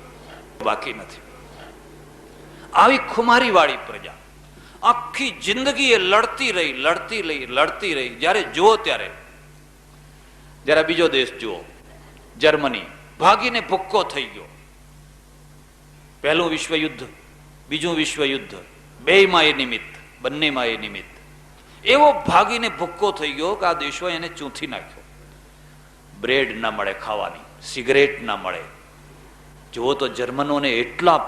આવી ખુમારી વાળી પ્રજા આખી જિંદગી એ લડતી રહી. જ્યારે જુઓ ત્યારે બીજો દેશ જુઓ, જર્મની ભાગીને ભૂક્કો થઈ ગયો. પહેલું વિશ્વયુદ્ધ, બીજું વિશ્વયુદ્ધ, બંનેમાં એ નિમિત્ત એવો ભાગીને ભૂક્કો થઈ ગયો કે આ દેશો એને ચૂંથી નાખ્યો. બ્રેડ ના મળે ખાવાની, સિગરેટ ના મળે. જુઓ તો જર્મનોને એટલા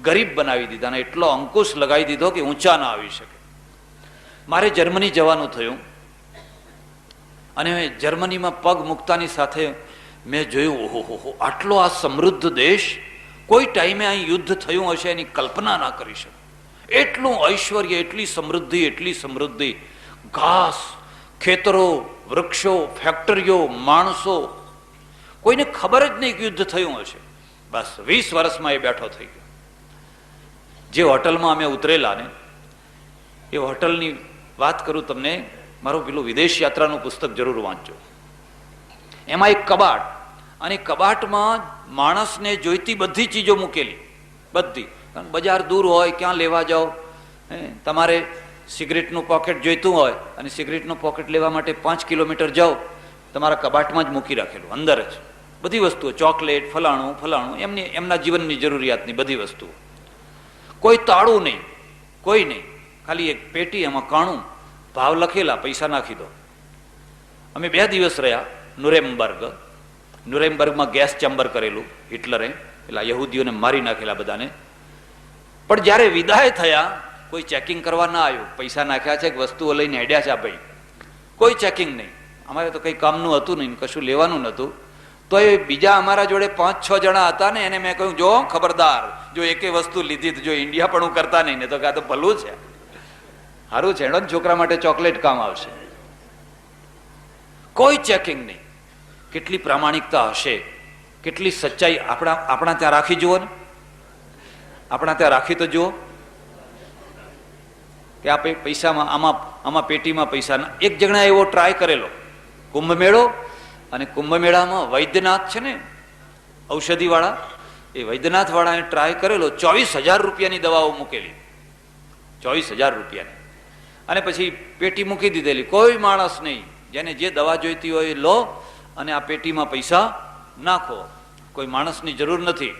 ગરીબ બનાવી દીધા ને એટલો અંકુશ લગાવી દીધો કે ઊંચા ના આવી શકે. મારે જર્મની જવાનું થયું અને જર્મનીમાં પગ મૂકતાની સાથે મેં જોયું, ઓહો, આટલો આ સમૃદ્ધ દેશ, કોઈ ટાઈમે અહીં યુદ્ધ થયું હશે એની કલ્પના ના કરી શકે. એટલું ઐશ્વર્ય, એટલી સમૃદ્ધિ, ઘાસ, ખેતરો, વૃક્ષો, ફેક્ટરીઓ, માણસો, કોઈને ખબર જ નહીં કે યુદ્ધ થયું હશે. બસ 20 વર્ષમાં એ બેઠો થઈ ગયો. જે હોટલમાં અમે ઉતરેલા ને એ હોટલની વાત કરું તમને, મારું પેલું વિદેશ યાત્રાનું પુસ્તક જરૂર વાંચજો. એમાં એક કબાટ, અને કબાટમાં માણસને જોઈતી બધી ચીજો મૂકેલી, બધી. બજાર દૂર હોય, ક્યાં લેવા જાઓ, તમારે સિગરેટનું પોકેટ જોઈતું હોય અને સિગરેટનું પોકેટ લેવા માટે 5 કિલોમીટર જાઓ, તમારા કબાટમાં જ મૂકી રાખેલું, અંદર જ બધી વસ્તુઓ, ચોકલેટ, ફલાણું, એમના જીવનની જરૂરિયાતની બધી વસ્તુઓ. કોઈ તાળું નહીં, કોઈ નહીં, ખાલી એક પેટી, એમાં કાણું, ભાવ લખેલા, પૈસા નાખી દો. અમે 2 દિવસ રહ્યા નુરેમ્બર્ગમાં ગેસ ચેમ્બર કરેલું હિટલરે, પેલા યહૂદીઓને મારી નાખેલા બધાને. પણ જ્યારે વિદાય થયા, કોઈ ચેકિંગ કરવા ના આવ્યું. પૈસા નાખ્યા છે, વસ્તુઓ લઈને હેડ્યા છે આ ભાઈ, કોઈ ચેકિંગ નહીં. અમારે તો કંઈ કામનું હતું નહીં, કશું લેવાનું નહોતું. તો એ બીજા અમારા જોડે 5-6 જણા હતા ને, એને મેં કહ્યું, જો ખબરદાર, જો એકે વસ્તુ લીધી તો જો ઇન્ડિયા પણ કરતા નહીં ને તો કાં તો ભલું છે, સારું છે, એનો છોકરા માટે ચોકલેટ કામ આવશે. કોઈ ચેકિંગ નહીં. કેટલી પ્રામાણિકતા હશે, કેટલી સચ્ચાઈ આપણા ત્યાં રાખી જુઓ ને. આપણા ત્યાં રાખી તો જુઓ કે આ પૈસામાં, આમાં પેટીમાં પૈસા. એક જણા એવો ટ્રાય કરેલો, કુંભ મેળો, અને કુંભ મેળામાં વૈદ્યનાથ છે ને ઔષધિ વાળા, એ વૈદ્યનાથ વાળાએ ટ્રાય કરેલો. 24,000 રૂપિયાની દવાઓ મૂકેલી, 24,000 રૂપિયાની, અને પછી પેટી મૂકી દીધેલી. કોઈ માણસ નહીં, જેને જે દવા જોઈતી હોય એ લો અને આ પેટીમાં પૈસા નાખો, કોઈ માણસની જરૂર નથી.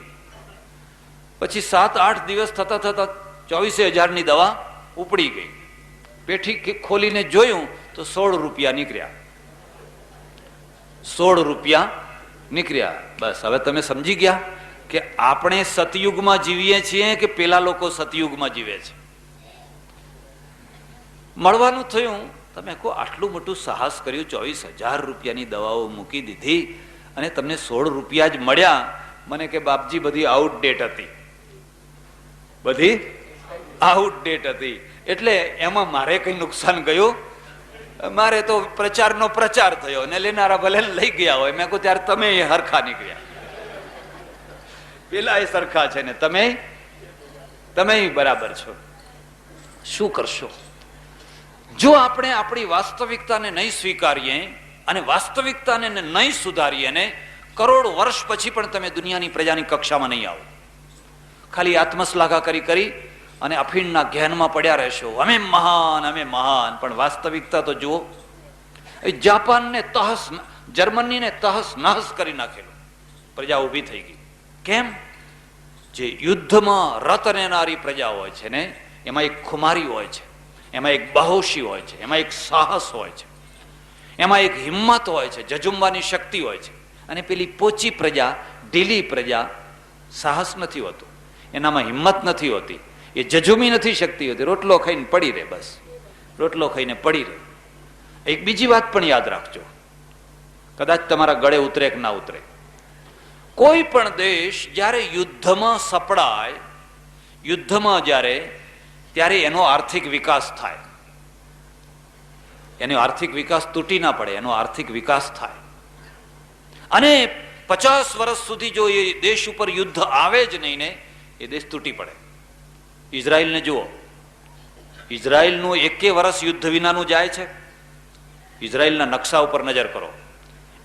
પછી 7-8 દિવસ થતા 24,000ની દવા ઉપડી ગઈ. પેટી ખોલીને જોયું તો 16 રૂપિયા નીકળ્યા. 16 રૂપિયા નીકળ્યા. બસ હવે તમે સમજી ગયા કે આપણે સતયુગમાં જીવીએ છીએ કે પેલા લોકો સતયુગમાં જીવે છે. મળવાનું થયું, તમે કહો આટલું મોટું સાહસ કર્યું, 24,000 રૂપિયાની દવાઓ મૂકી દીધી અને તમને 16 રૂપિયા જ મળ્યા. મને કે બાપજી બધી આઉટડેટ હતી, બધી આઉટડેટ હતી. એટલે એમાં મારે કઈ નુકસાન ગયું? મારે તો પ્રચારનો પ્રચાર થયો ને લેનારા ભલે લઈ ગયા હોય. મેં કહું ત્યારે તમે હરખા નીકળ્યા, પેલા એ સરખા છે ને તમે બરાબર છો. શું કરશો જો આપણે આપણી વાસ્તવિકતાને નહીં સ્વીકારીએ અને વાસ્તવિકતાને નહીં સુધારીએ ને? કરોડ વર્ષ પછી પણ તમે દુનિયાની પ્રજાની કક્ષામાં નહીં આવો. ખાલી આત્મશ્લાઘા કરી અને અફીણના જ્ઞાનમાં પડ્યા રહેશો, અમે મહાન. પણ વાસ્તવિકતા તો જુઓ. જાપાનને જર્મનીને તહસ નહસ કરી નાખેલું, પ્રજા ઊભી થઈ ગઈ. કેમ? જે યુદ્ધમાં રત રહેનારી પ્રજા હોય છે ને, એમાં એક ખુમારી હોય છે, એમાં એક બાહોશી હોય છે, એમાં એક સાહસ હોય છે, એમાં એક હિંમત હોય છે, જજુમવાની શક્તિ હોય છે. અને પેલી પોચી પ્રજા, ઢીલી પ્રજા, સાહસ નથી હોતું, એનામાં હિંમત નથી હોતી, એ જજુમી નથી શકતી હોતી. રોટલો ખાઈને પડી રહે, બસ રોટલો ખાઈને પડી રહે. એક બીજી વાત પણ યાદ રાખજો, કદાચ તમારા ગળે ઉતરે કે ના ઉતરે. કોઈ પણ દેશ જ્યારે યુદ્ધમાં સપડાય, યુદ્ધમાં ત્યારે એનો આર્થિક વિકાસ થાય. એનો આર્થિક વિકાસ તૂટી ના પડે, એનો આર્થિક વિકાસ થાય. અને 50 વર્ષ સુધી જો એ દેશ ઉપર યુદ્ધ આવે જ નહીં ને, એ દેશ તૂટી પડે. ઇઝરાયલને જુઓ, ઇઝરાયલનું 1 વર્ષ યુદ્ધ વિનાનું જાય છે? ઇઝરાયલના નકશા ઉપર નજર કરો,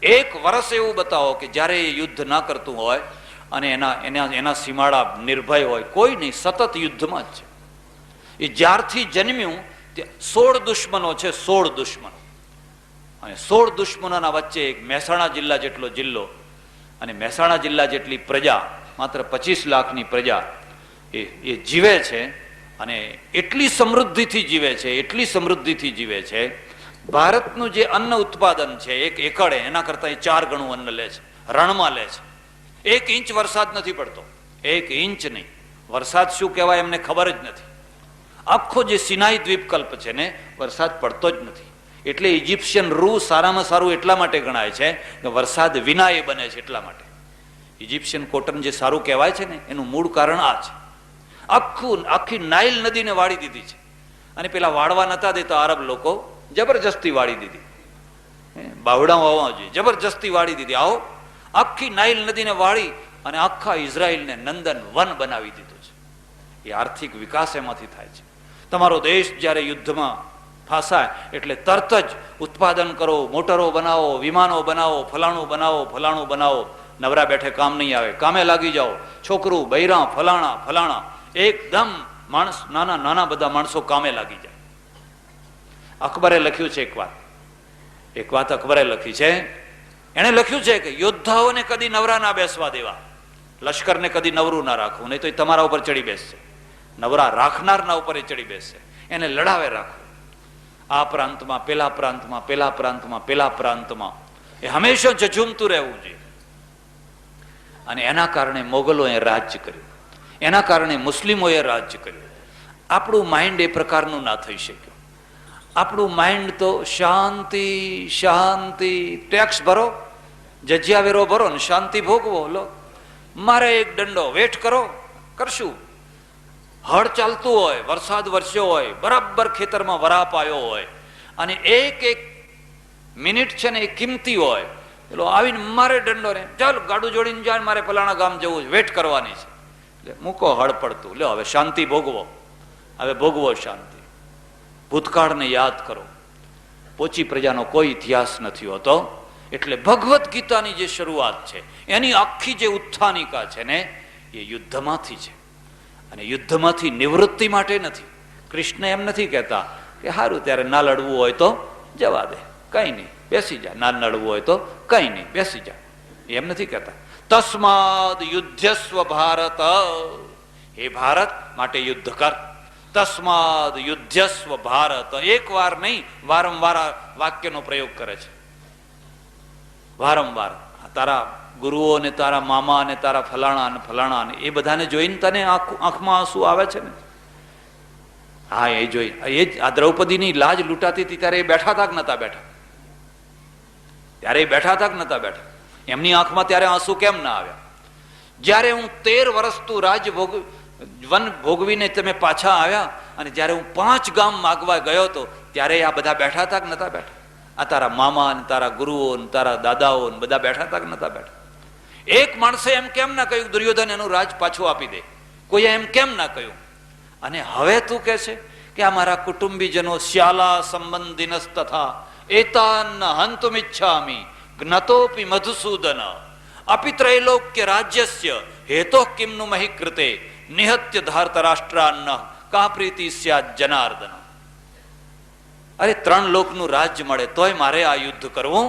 1 વર્ષ એવું બતાવો કે જ્યારે એ યુદ્ધ ના કરતું હોય અને એના સીમાડા નિર્ભય હોય, કોઈ નહીં, સતત યુદ્ધમાં જ છે. એ જ્યારથી જન્મ્યું 16 દુશ્મનો છે, 16 દુશ્મનો, અને 16 દુશ્મનોના વચ્ચે એક મહેસાણા જિલ્લા જેટલો જિલ્લો અને મહેસાણા જિલ્લા જેટલી પ્રજા, માત્ર 25 લાખની પ્રજા એ જીવે છે. અને એટલી સમૃદ્ધિથી જીવે છે, એટલી સમૃદ્ધિથી જીવે છે. ભારતનું જે અન્ન ઉત્પાદન છે 1 એકડે, એના કરતાં એ 4 ગણું અન્ન લે છે, રણમાં લે છે. 1 ઇંચ વરસાદ નથી પડતો, 1 ઇંચ નહીં. વરસાદ શું કહેવાય એમને ખબર જ નથી. આખો જે સિનાઈ દ્વીપકલ્પ છે ને, વરસાદ પડતો જ નથી. એટલે ઇજિપ્શિયન રૂ સારામાં સારું એટલા માટે ગણાય છે કે વરસાદ વિના એ બને છે, એટલા માટે. ઇજિપ્શિયન કોટન જે સારું કહેવાય છે ને, એનું મૂળ કારણ આ છે. આખી નાઇલ નદીને વાળી દીધી છે. અને પેલા વાળવા નતા દેતા અરબ લોકો, જબરજસ્તી વાળી દીધી. બાવડા વાવવા જોઈએ, જબરજસ્તી વાળી દીધી. આવો આખી નાઇલ નદીને વાળી અને આખા ઇઝરાયલને નંદન વન બનાવી દીધું છે. એ આર્થિક વિકાસ એમાંથી થાય છે. તમારો દેશ જ્યારે યુદ્ધમાં ફાંસાય એટલે તરત જ ઉત્પાદન કરો, મોટરો બનાવો, વિમાનો બનાવો, ફલાણું બનાવો, ફલાણું બનાવો. નવરા બેઠે કામ નહીં આવે, કામે લાગી જાઓ. છોકરું, બૈરા, ફલાણા ફલાણા, એકદમ માણસ, નાના નાના બધા માણસો કામે લાગી જાય. અકબરે લખ્યું છે એક વાત અકબરે લખી છે. એણે લખ્યું છે કે યોદ્ધાઓને કદી નવરા ના બેસવા દેવા, લશ્કરને કદી નવરું ના રાખવું, નહીં તો એ તમારા ઉપર ચડી બેસશે. નવરા રાખનારના ઉપર એ ચડી બેસશે. એને લડાવે રાખવું. આ પ્રાંતમાં, પેલા પ્રાંતમાં, પેલા પ્રાંતમાં, પેલા પ્રાંતમાં એ હંમેશા ઝઝૂમતું રહેવું જોઈએ. અને એના કારણે મોગલોએ રાજ્ય કર્યું, એના કારણે મુસ્લિમોએ રાજ્ય કર્યું. આપણું માઇન્ડ એ પ્રકારનું ના થઈ શક્યું. આપણું માઇન્ડ તો શાંતિ શાંતિ, ટેક્સ ભરો, જજિયા વેરો ભરો ને શાંતિ ભોગવો. લો, મારે એક દંડો, વેટ કરો, કરશું. હળ ચાલતું હોય, વરસાદ વરસ્યો હોય, બરાબર ખેતરમાં વરાપ આવ્યો હોય, અને એક મિનિટ છે ને એ કિંમતી હોય. પેલો આવીને મારે દંડો ને, ચાલ ગાડું જોડીને જાય, મારે ફલાણા ગામ જવું છે, વેટ કરવાની છે. એટલે મૂકો હળ પડતું, લો હવે શાંતિ ભોગવો, હવે ભોગવો શાંતિ. ભૂતકાળને યાદ કરો. પોચી પ્રજાનો કોઈ ઇતિહાસ નથી હોતો. એટલે ભગવદ્ ગીતાની જે શરૂઆત છે, એની આખી જે ઉત્થાનિકા છે ને, એ યુદ્ધમાંથી છે. અને યુદ્ધમાંથી નિવૃત્તિ માટે નથી. કૃષ્ણ એમ નથી કહેતા કે સારું ત્યારે ના લડવું હોય તો જવા દે, કઈ નહીં, બેસી જા. ના લડવું હોય તો કઈ નહીં, બેસી જા. એમ નથી કહેતા. તસ્માદ યુદ્ધસ્વ ભારત, હે ભારત માટે યુદ્ધ કર. તસ્માદ યુદ્ધસ્વ ભારત. એક વાર નહીં, વારંવાર આ વાક્યનો પ્રયોગ કરે છે. વારંવાર. તારા ગુરુઓ ને તારા મામા ને તારા ફલાણા ને ફલાણા ને એ બધાને જોઈને તને આંખમાં આંસુ આવે છે ને? હા, એ જોઈ. એ જ આ દ્રૌપદીની લાજ લૂંટાતી હતી ત્યારે એ બેઠા હતા કે નતા બેઠા? ત્યારે એ બેઠા હતા કે નતા બેઠા? એમની આંખમાં ત્યારે આંસુ કેમ ના આવ્યા? જ્યારે હું 13 વર્ષ તું વન ભોગવીને તમે પાછા આવ્યા, અને જ્યારે હું 5 ગામ માગવા ગયો હતો ત્યારે આ બધા બેઠા હતા કે નતા બેઠા? આ તારા મામા ને તારા ગુરુઓ ને તારા દાદાઓ ને બધા બેઠા હતા કે નતા બેઠા? એક માણસે એમ કેમ ના કહ્યું દુર્યોધન એનું રાજ પાછું આપી દે? કોઈએ એમ કેમ ના કહ્યું? અને હવે તું કહે છે કે આ મારા કુટુંબીજનો શ્યાલા સંબંધીનસ તથા એતાન હંતુમિચ્છામિ જ્ઞતોપી મધુસૂદન અપિત્રૈલોક્ય રાજ્યસ્ય હેતો કિમનું મહી કૃતે નિહત્ય ધાર્તરાષ્ટ્રાન્ન કા પ્રીતિ સ્યાત જનાર્દન. અરે 3 લોકનું રાજ્ય મળે તોય મારે આ યુદ્ધ કરવું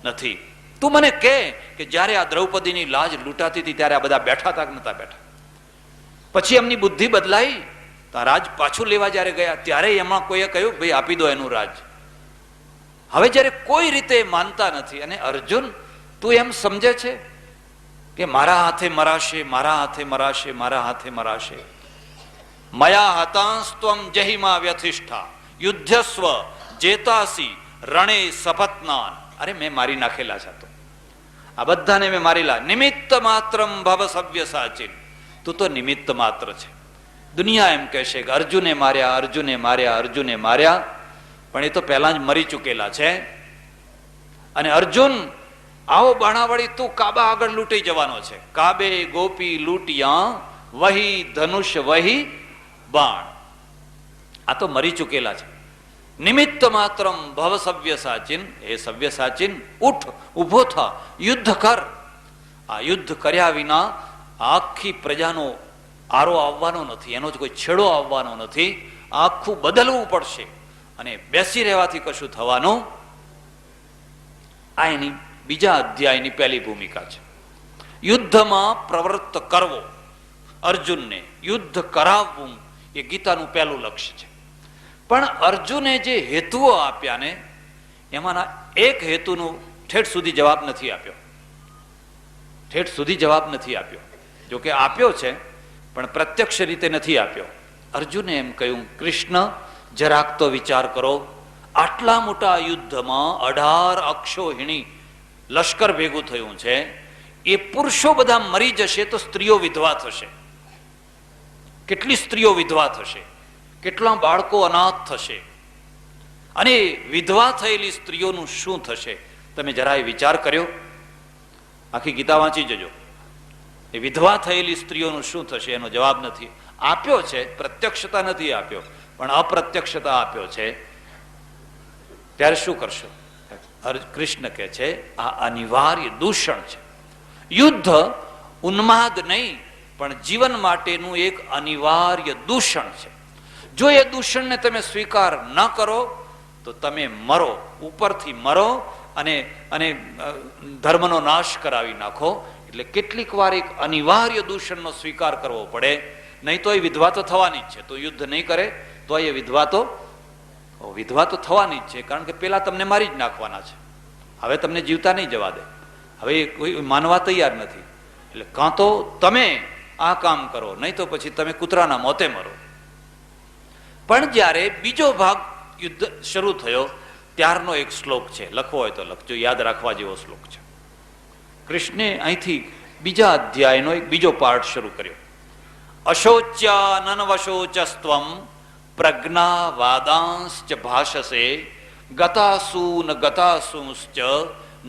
નથી. તું મને કહે કે જ્યારે આ દ્રૌપદીની લાજ લૂંટાતી હતી ત્યારે આ બધા બેઠા હતા કે નતા બેઠા? પછી એમની બુદ્ધિ બદલાઈ, રાજ પાછું લેવા જ્યારે ગયા ત્યારે એમાં કોઈએ કહ્યું ભાઈ આપી દો એનું રાજ. હવે જ્યારે કોઈ રીતે માનતા નથી. અને અર્જુન, તું એમ સમજે છે કે મારા હાથે મરાશે, મારા હાથે મરાશે, મારા હાથે મરાશે? મયા હતાંસ્ત્વમ જહિમા વ્યથિષ્ઠા યુદ્ધસ્વ જેતાસી રણે સપત્નાન. અરે મેં મારી નાખેલા છે, તો આ બધાને મેં મારેલા. નિમિત્ત માત્રમ ભવ સવ્ય સાચિન. તું તો નિમિત્ત માત્ર છે. દુનિયા એમ કહેશે કે અર્જુને માર્યા, અર્જુને માર્યા, અર્જુને માર્યા, પણ એ તો પહેલા જ મરી ચૂકેલા છે. અને અર્જુન, આવો બાણાવાળી તું કાબા આગળ લૂંટી જવાનો છે. કાબે ગોપી લૂંટિયા વહી ધનુષ વહી બાણ. આ તો મરી ચૂકેલા છે. નિમિત્ત માત્રમ ભવ સવ્ય સાચિન, એ સવ્ય સાચિન ઉઠ, ઉભો થા, યુદ્ધ કર. આ યુદ્ધ કર્યા વિના આખી પ્રજાનો આરો આવવાનો નથી, એનો જ કોઈ છેડો આવવાનો નથી. આખું બદલવું પડશે અને બેસી રહેવાથી કશું થવાનું. આ એની બીજા અધ્યાયની પહેલી ભૂમિકા છે. યુદ્ધમાં પ્રવૃત્ત કરવો, અર્જુનને યુદ્ધ કરાવવું, એ ગીતાનું પહેલું લક્ષ્ય છે. પણ અર્જુને જે હેતુઓ આપ્યા ને એમાંના એક હેતુનો ઠેઠ સુધી જવાબ નથી આપ્યો. ઠેઠ સુધી જવાબ નથી આપ્યો. જો કે આપ્યો છે પણ પ્રત્યક્ષ રીતે નથી આપ્યો. અર્જુને એમ કહ્યું, કૃષ્ણ જરાક તો વિચાર કરો, આટલા મોટા યુદ્ધમાં 18 અક્ષોહિણી લશ્કર ભેગું થયું છે. એ પુરુષો બધા મરી જશે તો સ્ત્રીઓ વિધવા થશે. કેટલી સ્ત્રીઓ વિધવા થશે, કેટલા બાળકો અનાથ થશે, અને વિધવા થયેલી સ્ત્રીઓનું શું થશે? તમે જરાય વિચાર કર્યો? આખી ગીતા વાંચી જજો. એ વિધવા થયેલી સ્ત્રીઓનું શું થશે એનો જવાબ નથી આપ્યો છે. પ્રત્યક્ષતા નથી આપ્યો, પણ અપ્રત્યક્ષતા આપ્યો છે. ત્યારે શું કરશો? કૃષ્ણ કહે છે, આ અનિવાર્ય દૂષણ છે. યુદ્ધ ઉન્માદ નહીં, પણ જીવન માટેનું એક અનિવાર્ય દૂષણ છે. જો એ દૂષણને તમે સ્વીકાર ન કરો તો તમે મરો, ઉપરથી મરો અને ધર્મનો નાશ કરાવી નાખો. એટલે કેટલીક વાર એક અનિવાર્ય દૂષણનો સ્વીકાર કરવો પડે, નહીં તો એ વિધવા તો થવાની જ છે. તો યુદ્ધ નહીં કરે તો એ વિધવા તો થવાની જ છે. કારણ કે પેલા તમને મારી જ નાખવાના છે. હવે તમને જીવતા નહીં જવા દે. હવે કોઈ માનવા તૈયાર નથી. એટલે કાં તો તમે આ કામ કરો, નહીં તો પછી તમે કૂતરાના મોતે મરો. પણ જ્યારે બીજો ભાગ યુદ્ધ શરૂ થયો ત્યારનો એક શ્લોક છે, લખવો હોય તો લખજો, યાદ રાખવા જેવો શ્લોક છે. કૃષ્ણે અહીંથી બીજા અધ્યાયનો એક બીજો પાર્ટ શરૂ કર્યો. અશોચ્યાનનવશોચસ્ત્વમ પ્રજ્ઞા વાદાંશ્ચ ભાષસે ગતાસૂન ગતાસૂંશ્ચ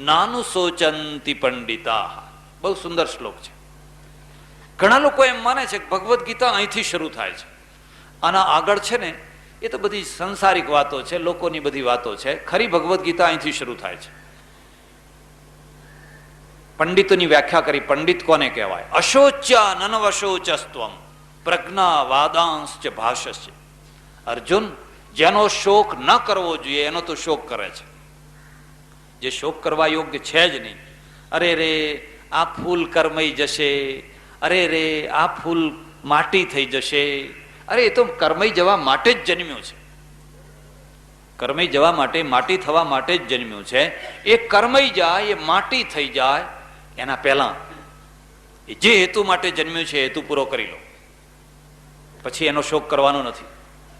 નાનુશોચંતિ પંડિતા. બહુ સુંદર શ્લોક છે. ઘણા લોકો એમ માને છે કે ભગવદ્ ગીતા અહીંથી શરૂ થાય છે. આના આગળ છે ને એ તો બધી સંસારિક વાતો છે, લોકોની બધી વાતો છે. ખરી ભગવદ્ ગીતા અહીંથી શરૂ થાય છે. પંડિતોની વ્યાખ્યા કરી. પંડિત કોને કહેવાય? અશોચ્યા નનવશોચસ્ત્વમ પ્રજ્ઞા વાદાંશ્ચ ભાષસ્ય. અર્જુન, જેનો શોક ન કરવો જોઈએ એનો તો શોક કરે છે. જે શોક કરવા યોગ્ય છે જ નહીં. અરે રે આ ફૂલ કરમાઈ જશે, અરે રે આ ફૂલ માટી થઈ જશે. અરે એ તો કરમાઈ જવા માટે જ જન્મ્યું છે. કરમાઈ જવા માટે, માટી થવા માટે જ જન્મ્યું છે. એ કરમાઈ જાય, એ માટી થઈ જાય એના પહેલા એ જે હેતુ માટે જન્મ્યું છે હેતુ પૂરો કરી લો. પછી એનો શોક કરવાનો નથી.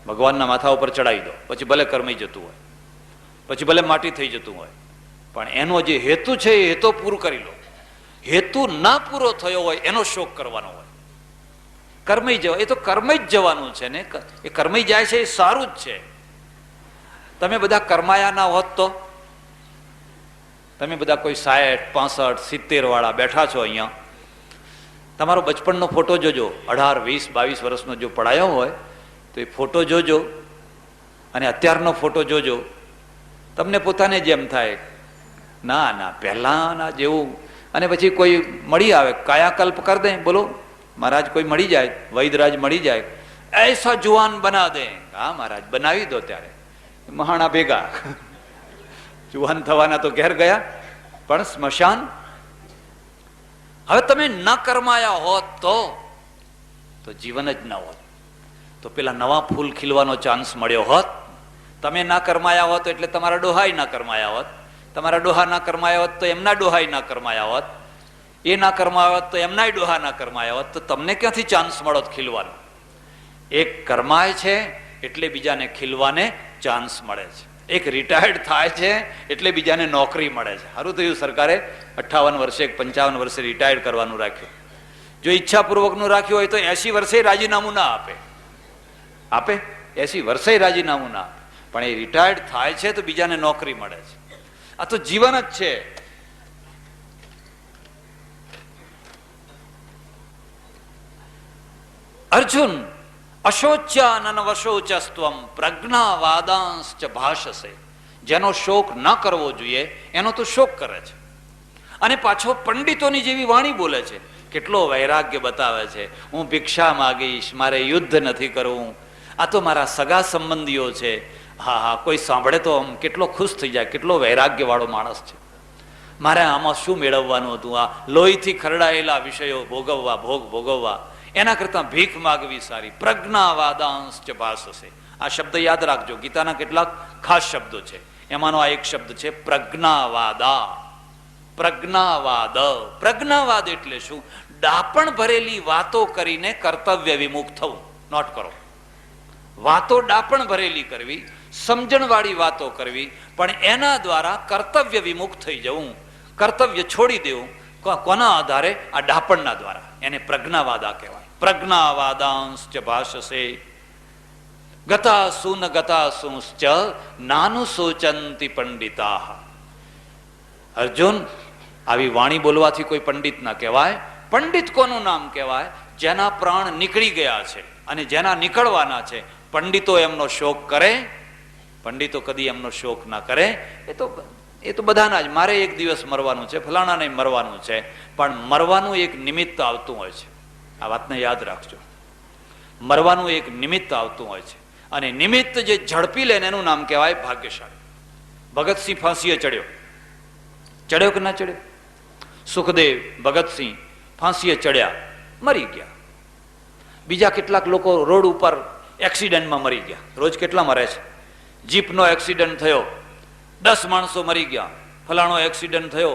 ભગવાનના માથા ઉપર ચડાવી દો, પછી ભલે કરમાઈ જતું હોય, પછી ભલે માટી થઈ જતું હોય, પણ એનો જે હેતુ છે એ હેતુ પૂરું કરી લો. હેતુ ના પૂરો થયો હોય એનો શોક કરવાનો હોય. કર્માઈ જવા, એ તો કર્માઈ જ જવાનું છે ને. એ કર્માઈ જાય છે એ સારું જ છે. તમે બધા કર્માયા ના હોત તો તમે બધા કોઈ 60, 65, 70 વાળા બેઠા છો અહીંયા. તમારો બચપણનો ફોટો જોજો, 18, 20, 22 વર્ષનો જો પડાયો હોય તો એ ફોટો જોજો અને અત્યારનો ફોટો જોજો. તમને પોતાને જેમ થાય ના ના પહેલાના જેવું. અને પછી કોઈ મળી આવે, કાયાકલ્પ કરી દે. બોલો મહારાજ કોઈ મળી જાય, વૈદરાજ મળી જાય, એસા જુવાન બના દે. હા મહારાજ બનાવી દો. ત્યારે મહાણા ભેગા જુવાન થવાના તો ઘેર ગયા, પણ સ્મશાન. હવે તમે ન કર્માયા હોત તો જીવન જ ન હોત. તો પેલા નવા ફૂલ ખીલવાનો ચાન્સ મળ્યો હોત. તમે ના કર્માયા હોત એટલે તમારા ડોહાઈ ના કર્માયા હોત. તમારા ડોહા ના કર્માયા હોત તો એમના ડોહાઈ ના કર્માયા હોત. એ ના કર્માયા હોત તો એમનાય ડોહા ના કર્માયા હોત. તો તમને ક્યાંથી ચાન્સ મળોત ખીલવાનો? એક કર્માય છે એટલે બીજાને ખીલવાને ચાન્સ મળે છે. એક રિટાયર્ડ થાય છે એટલે બીજાને નોકરી મળે છે. સારું થયું સરકારે 58 વર્ષે 55 વર્ષે રિટાયર્ડ કરવાનું રાખ્યું. જો ઈચ્છાપૂર્વકનું રાખ્યું હોય તો 80 વર્ષે રાજીનામું ના આપે. 80 વર્ષે રાજીનામું ના આપે. પણ એ રિટાયર્ડ થાય છે તો બીજાને નોકરી મળે છે. આ તો જીવન જ છે. અર્જુન અશોચ્યાનન વશોચસ્ત્વમ પ્રજ્ઞાવાદાંશ્ચ ભાષસે. જેનો શોક ન કરવો જોઈએ એનો તો શોક કરે છે, અને પાછો પંડિતોની જેવી વાણી બોલે છે. કેટલો વૈરાગ્ય બતાવે છે. હું ભિક્ષા માગીશ, મારે યુદ્ધ નથી કરવું, આ તો મારા સગા સંબંધીઓ છે. હા હા, કોઈ સાંભળે તો આમ કેટલો ખુશ થઈ જાય, કેટલો વૈરાગ્ય વાળો માણસ છે. મારે આમાં શું મેળવવાનું હતું? આ લોહીથી ખરડાયેલા વિષયો ભોગવવા, ભોગ ભોગવવા, એના કરતાં ભીખ માગવી સારી. પ્રજ્ઞાવાદાંશ્ચ ભાષસે. આ શબ્દ યાદ રાખજો, ગીતાના કેટલાક ખાસ શબ્દો છે, એમાંનો આ એક શબ્દ છે પ્રજ્ઞાવાદા. પ્રજ્ઞાવાદ. પ્રજ્ઞાવાદ એટલે શું? ડાપણ ભરેલી વાતો કરીને કર્તવ્ય વિમુખ થવું. નોટ કરો. વાતો ડાપણ ભરેલી કરવી, સમજણવાળી વાતો કરવી, પણ એના દ્વારા કર્તવ્ય વિમુખ થઈ જવું, કર્તવ્ય છોડી દેવું. કોના આધારે? આ ડાપણના દ્વારા. એને પ્રજ્ઞાવાદા કહેવાય. પ્રજ્ઞાવાદાંશ્ચ ભાષસે ગતાસુ ન ગતાસુશ્ચ નાનુ સોચંતિ પંડિતા. અર્જુન, આવી વાણી બોલવાથી કોઈ પંડિત ના કહેવાય. પંડિત કોનું નામ કહેવાય? જેના પ્રાણ નીકળી ગયા છે અને જેના નીકળવાના છે. પંડિતો એમનો શોક કરે? પંડિતો કદી એમનો શોક ના કરે. એ તો બધાના જ, મારે એક દિવસ મરવાનું છે, ફલાણાને મરવાનું છે, પણ મરવાનું એક નિમિત્ત આવતું હોય છે. આ વાતને યાદ રાખજો. મરવાનું એક નિમિત્ત આવતું હોય છે, અને નિમિત્ત જે ઝડપી લે એનું નામ કહેવાય ભાગ્યશાળી. ભગતસિંહ ફાંસીએ ચડ્યો. ચડ્યો કે ના ચડ્યો? સુખદેવ, ભગતસિંહ ફાંસીએ ચડ્યા, મરી ગયા. બીજા કેટલાક લોકો રોડ ઉપર એક્સિડન્ટમાં મરી ગયા. રોજ કેટલા મરે છે? જીપનો એક્સિડન્ટ થયો, 10 માણસો મરી ગયા. ફલાણો એક્સિડન્ટ થયો,